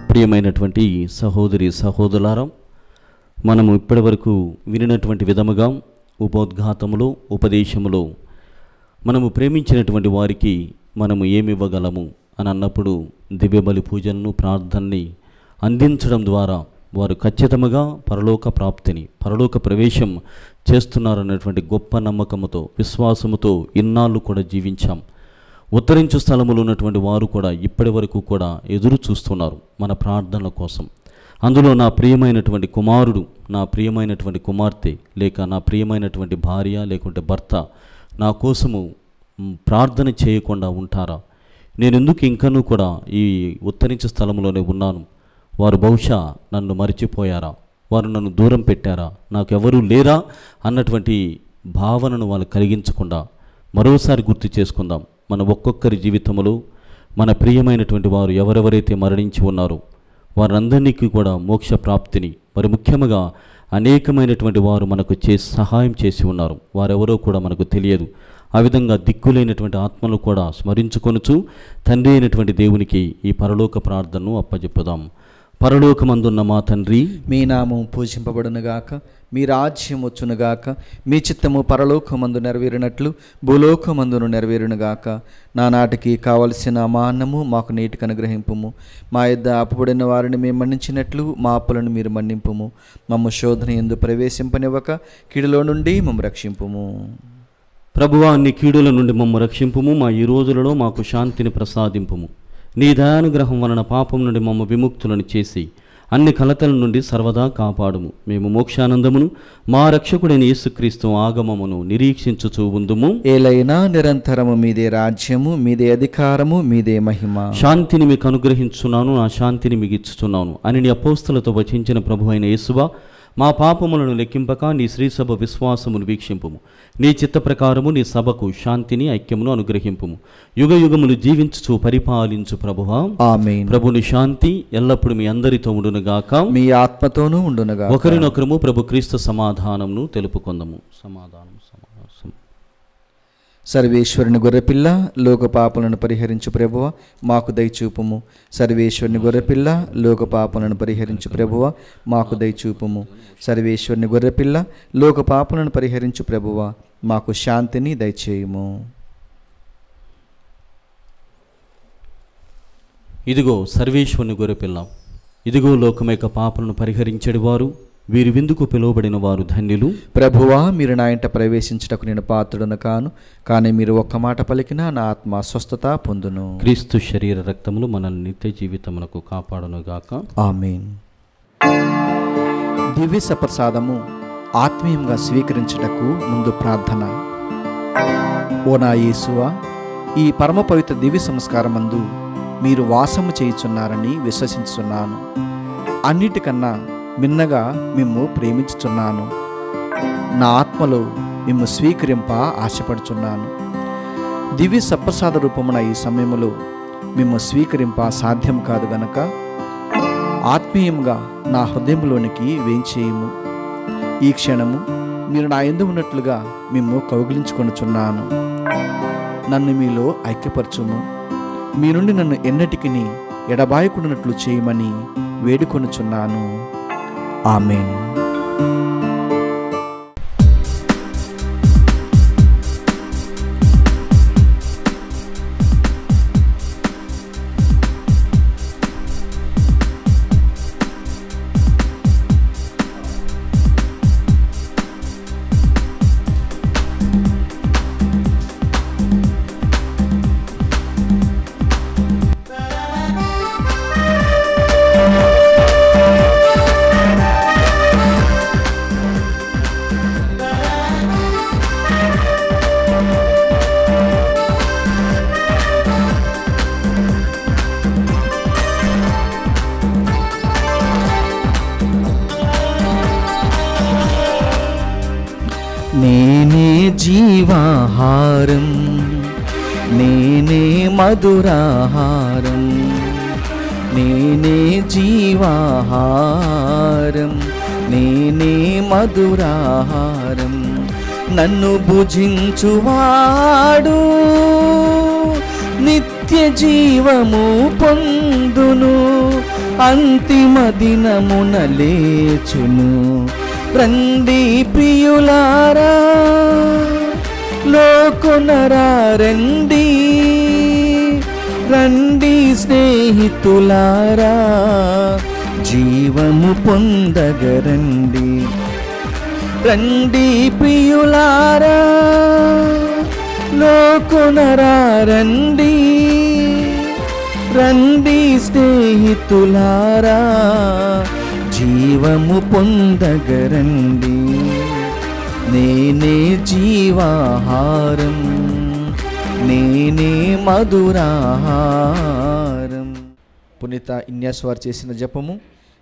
ప్రియమైనటువంటి సహోదరి సహోదరులారా, మనము ఇప్పటివరకు వినినటువంటి విధముగా ఉపోద్ఘాతములో, ఉపదేశములో మనము ప్రేమించినటువంటి వారికి మనము ఏమివ్వగలము అని అన్నప్పుడు దివ్యబలి పూజలను, ప్రార్థనని అందించడం ద్వారా వారు ఖచ్చితంగా పరలోక ప్రాప్తిని, పరలోక ప్రవేశం చేస్తున్నారన్నటువంటి గొప్ప నమ్మకముతో, విశ్వాసముతో ఇన్నాళ్ళు కూడా జీవించాం. ఉత్తరించు స్థలములో ఉన్నటువంటి వారు కూడా ఇప్పటి వరకు కూడా ఎదురు చూస్తున్నారు మన ప్రార్థనల కోసం. అందులో నా ప్రియమైనటువంటి కుమారుడు, నా ప్రియమైనటువంటి కుమార్తె, లేక నా ప్రియమైనటువంటి భార్య లేకుంటే భర్త నా కోసము ప్రార్థన చేయకుండా ఉంటారా? నేను ఎందుకు ఇంకనూ కూడా ఈ ఉత్తరించే స్థలంలోనే ఉన్నాను? వారు బహుశా నన్ను మరిచిపోయారా? వారు నన్ను దూరం పెట్టారా? నాకెవరూ లేరా అన్నటువంటి భావనను వాళ్ళు కలిగించకుండా మరోసారి గుర్తు చేసుకుందాం. మన ఒక్కొక్కరి జీవితంలో మన ప్రియమైనటువంటి వారు ఎవరెవరైతే మరణించి ఉన్నారో వారందరికీ కూడా మోక్ష ప్రాప్తిని, మరి ముఖ్యంగా అనేకమైనటువంటి వారు మనకు సహాయం చేసి ఉన్నారు. వారెవరో కూడా మనకు తెలియదు. ఆ విధంగా దిక్కులేనటువంటి ఆత్మలు కూడా స్మరించుకొనుచు తండ్రి అయినటువంటి దేవునికి ఈ పరలోక ప్రార్థనను అప్పజెప్పుదాం. పరలోకమందున్న మా తండ్రి, మీ నామం పూజింపబడునుగాక, మీ రాజ్యం వచ్చునుగాక, మీ చిత్తము పరలోకమందు నెరవేరినట్లు భూలోకమందును నెరవేరునుగాక. నానాటికి కావలసిన మా అన్నము మాకు నేటికి అనుగ్రహింపుము. మా యొద్ద అప్పుబడిన వారిని మేము మన్నించినట్లు మా అప్పులను మీరు మన్నింపుము. మమ్ము శోధన యందు ప్రవేశింపనివ్వక కీడులో నుండి మమ్ము రక్షింపుము. ప్రభువా, నీ కీడుల నుండి మమ్ము రక్షింపుము. మా ఈ రోజులలో మాకు శాంతిని ప్రసాదింపుము. నీ దయానుగ్రహం వలన పాపం నుండి మమ్మ విముక్తులను చేసి అన్ని కలతల నుండి సర్వదా కాపాడుము. మేము మోక్షానందమును మా రక్షకుడైన యేసుక్రీస్తు ఆగమమును నిరీక్షించుచూ ఉందుము. ఏలైనా నిరంతరము మీదే రాజ్యము, మీదే అధికారము, మీదే మహిమ. శాంతిని మీకు అనుగ్రహించున్నాను, నా శాంతిని మీకు ఇచ్చుచున్నాను అని నీ అపోస్తలతో వచించిన ప్రభు అయిన యేసువా, మా పాపములను లెక్కింపక నీ శ్రీసభ విశ్వాసమును వీక్షింపుము. నీ చిత్త ప్రకారము నీ సభకు శాంతిని, ఐక్యమును అనుగ్రహింపుము. యుగ యుగములు జీవించుచు పరిపాలించు ప్రభువా. ఆమేన్. ప్రభుని శాంతి ఎల్లప్పుడు మీ అందరితో ఉండునుగాక, మీ ఆత్మతోనూ ఉండునుగాక. ఒకరినొకరము ప్రభు క్రీస్తు సమాధానమును తెలుపుకొందము. సమాధానం. సర్వేశ్వరుని గొర్రెపిల్ల, లోక పాపలను పరిహరించు ప్రభువ, మాకు దయచూపుము. సర్వేశ్వరుని గొర్రెపిల్ల, లోక పాపలను పరిహరించు ప్రభువ, మాకు దయచూపుము. సర్వేశ్వరుని గొర్రెపిల్ల, లోక పాపలను పరిహరించు ప్రభువ, మాకు శాంతిని దయచేయుము. ఇదిగో సర్వేశ్వరుని గొర్రెపిల్ల, ఇదిగో లోకం యొక్క పాపలను పరిహరించేవారు, వీరి విందుకు పిలువబడిన వారు ధన్యులు. ప్రభువా, మీరు నా ఇంట ప్రవేశించుటకు నేను పాత్రుడను కాను, కానీ మీరు ఒక్క మాట పలికినా నా ఆత్మ స్వస్థత పొందును. క్రీస్తు శరీర రక్తములు మనల్ని నిత్య జీవితమునకు కాపాడునుగాక. ఆమేన్. దివ్య సప్రసాదము ఆత్మీయంగా స్వీకరించుటకు ముందు ప్రార్థన. ఓ నా యేసువా, ఈ పరమ పవిత్ర దివ్య సంస్కారమందు మీరు వాసము చేయుచున్నారని విశ్వసించుచున్నాను. అన్నిటికన్నా మిన్నగా మిమ్ము ప్రేమించుచున్నాను. నా ఆత్మలో మిమ్ము స్వీకరింప ఆశపడుచున్నాను. దివ్య సప్రసాద రూపమున ఈ సమయములో మిమ్ము స్వీకరింప సాధ్యం కాదు గనక ఆత్మీయంగా నా హృదయంలోనికి వేంచేయము. ఈ క్షణము మీరు నా యందు ఉన్నట్లుగా మిమ్ము కౌగిలించుకొనుచున్నాను. నన్ను మీలో ఐక్యపరచుము. మీ నుండి నన్ను ఎన్నటికిని ఎడబాయకుండానట్లు చేయమని వేడుకొనుచున్నాను. ఆమేన్. నేనే జీవాహారం, నేనే మధురాహారం, నేనే జీవాహారం, నేనే మధురాహారం. నన్ను భుజించువాడు నిత్య జీవము పొందును, అంతిమ దినమున లేచును. రండి ప్రియులారా, లోకొనరా రండి, రండి స్నేహితులారా, జీవము పొందగరండి. రండి ప్రియులారా, లోకొనరా రండి, రండి స్నేహితులారా, జీవము పొందగరండి. నేనే జీవాహారం, నేనే మధురాహారం. పునీత ఇన్యాస్ వారు చేసిన జపము.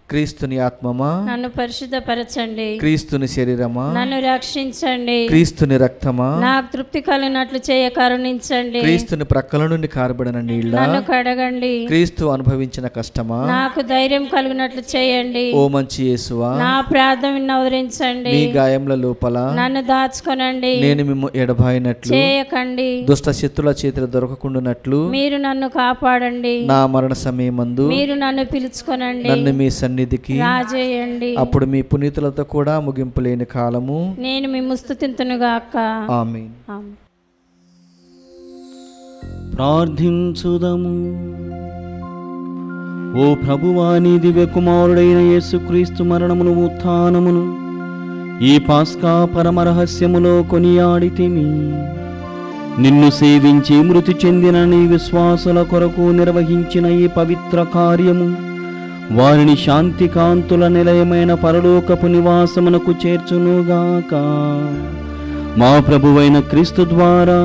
క్రీస్తుని ఆత్మమా నన్ను పరిశుద్ధపరచండి. క్రీస్తుని శరీరమా నన్ను రక్షించండి. క్రీస్తుని రక్తమా నాకు తృప్తి కలిగినట్లు చేయ కరుణించండి. క్రీస్తుని ప్రక్కల నుండి కారబడిన నీళ్ళ నన్ను కడగండి. క్రీస్తు అనుభవించిన కష్టమా నాకు ధైర్యం కలిగినట్లు చేయండి. ఓ మంచి యేసువా నా ప్రార్థన విన్నవరించండి. మీ గాయముల లోపల నన్ను దాచుకొనండి. నేను మిమ్ము ఎడబాయినట్లు చేయకండి. దుష్ట శత్రుల చేతులు దొరకకుండానట్లు మీరు నన్ను కాపాడండి. నా మరణ సమయమందు మీరు నన్ను పిలుచుకొనండి. నన్ను మీ సన్నిధికి రాజేయండి. అప్పుడు మీ పునీతులతో కూడా ముగింపు లేని కాలము నేను మిమ్ము స్తుతింతునుగాక. ఆమేన్. ఆమేన్. ప్రార్థించుదము. ఓ ప్రభువా, నీ దివ్య కుమారుడైన యేసుక్రీస్తు మరణమును ఉత్థానమును ఈ పాస్కా పరమరహస్యములో కొనియాడితిమి. నిన్ను సేవించి మృతి చెందిన నీ విశ్వాసుల కొరకు నిర్వహించిన ఈ పవిత్ర కార్యము వారిని శాంతి కాంతుల నిలయమైన పరలోకపు నివాసమునకు చేర్చునుగాక. మా ప్రభువైన క్రీస్తు ద్వారా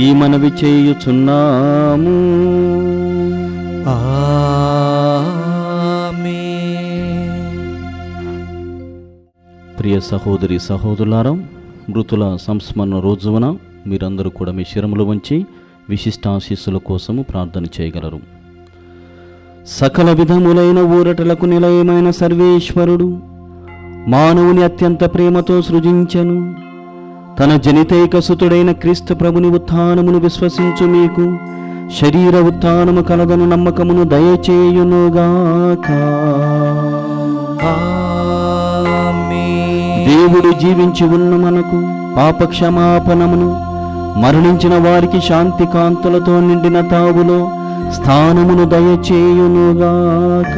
ఈ మనవి చేయుచున్నాము. ప్రియ సహోదరి సహోదరులారా, మృతుల సంస్మరణ రోజున మీరందరూ కూడా మీ శిరములు వంచి విశిష్టాశీస్సుల కోసము ప్రార్థన చేయగలరు. సకల విధములైన ఊరటలకు నిలయమైన సర్వేశ్వరుడు మానవుని అత్యంత ప్రేమతో సృజించెను. తన జనితైక సుతుడైన క్రీస్తు ప్రభుని ఉత్థానమును విశ్వసించు మీకు శరీర ఉత్థానము కలదను నమ్మకమును దయచేయునుగాక. దేవుడు జీవించి ఉన్న మనకు పాపక్షమాపణమును, మరణించిన వారికి శాంతి కాంతులతో నిండిన తావులో స్థానమును దయచేయునుగాక.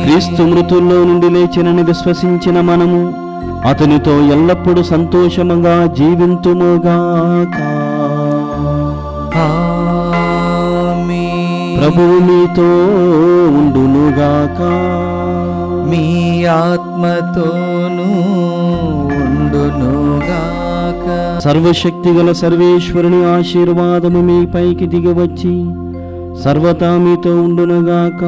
క్రీస్తు మృతుల్లో నుండి లేచినని విశ్వసించిన మనము అతనితో ఎల్లప్పుడూ సంతోషముగా జీవింతుముగాక. ప్రభువు మీతో ఉండునుగాక. మీ ఆత్మతోనూ ఉండునుగాక. సర్వశక్తిగల సర్వేశ్వరుని ఆశీర్వాదము మీపైకి దిగివచ్చి సర్వతా మీతో ఉండునుగాక.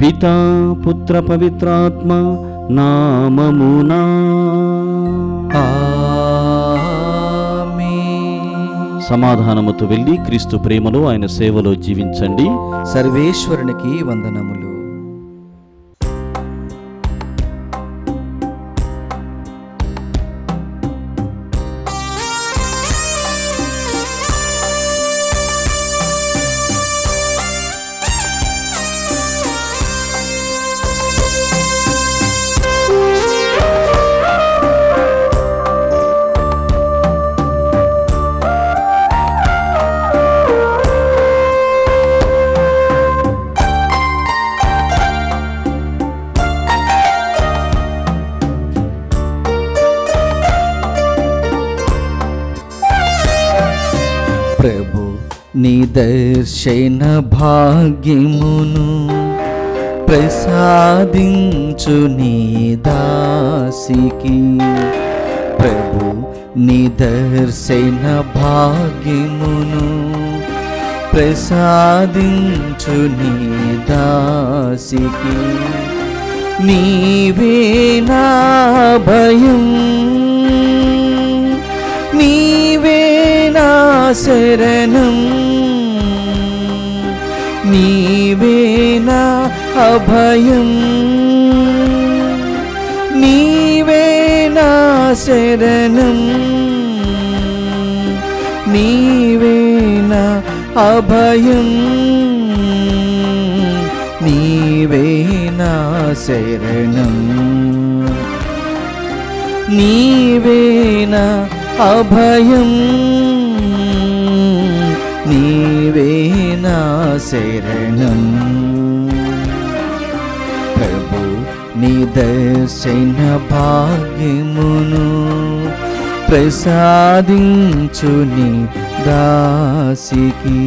పితా పుత్ర పవిత్రాత్మ నామమునా. సమాధానముతో వెళ్ళి క్రీస్తు ప్రేమలో ఆయన సేవలో జీవించండి. సర్వేశ్వరునికి వందనములు. ప్రభు నీ దర్శన భాగ్యమును ప్రసాదించు నీ దాసికి. ప్రభు నీ దర్శన భాగ్యమును ప్రసాదించు నీ దాసికి. నీవే నా భయం, నీవే నా శరణం, నీవే నా అభయం, నీవే నా శరణం, నీవే నా అభయం, నీవే నా శరణం, నీవే నా అభయం, నీవే నా శరణం. ప్రభు నీ దర్శన భాగ్యమును ప్రసాదించు నీ దాసికి.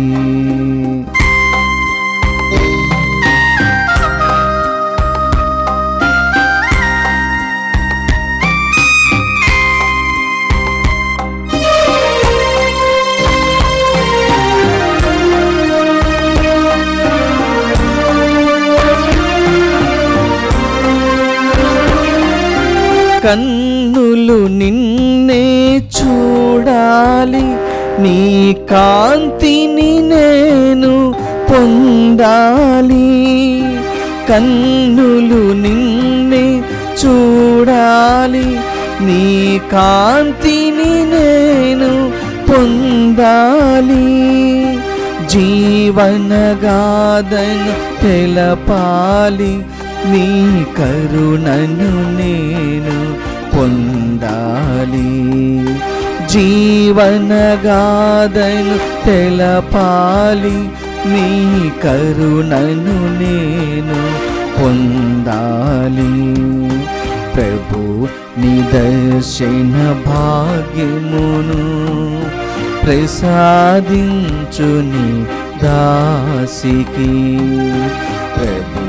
కన్నులు నిన్నే చూడాలి, నీ కాంతిని నేను పొందాలి. కన్నులు నిన్నే చూడాలి, నీ కాంతిని నేను పొందాలి. జీవనగాథను తెలపాలి, నీ కరుణను నేను పొందాలి. జీవనగాథను తెలపాలి, నీ కరుణను నేను పొందాలి. ప్రభు నిదర్శన భాగ్యమును ప్రసాదించుని దాసికి. ప్రభు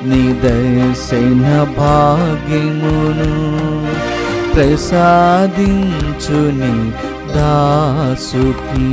నిదర్శన భాగ్యమును ప్రసాదించుని దాసుకి.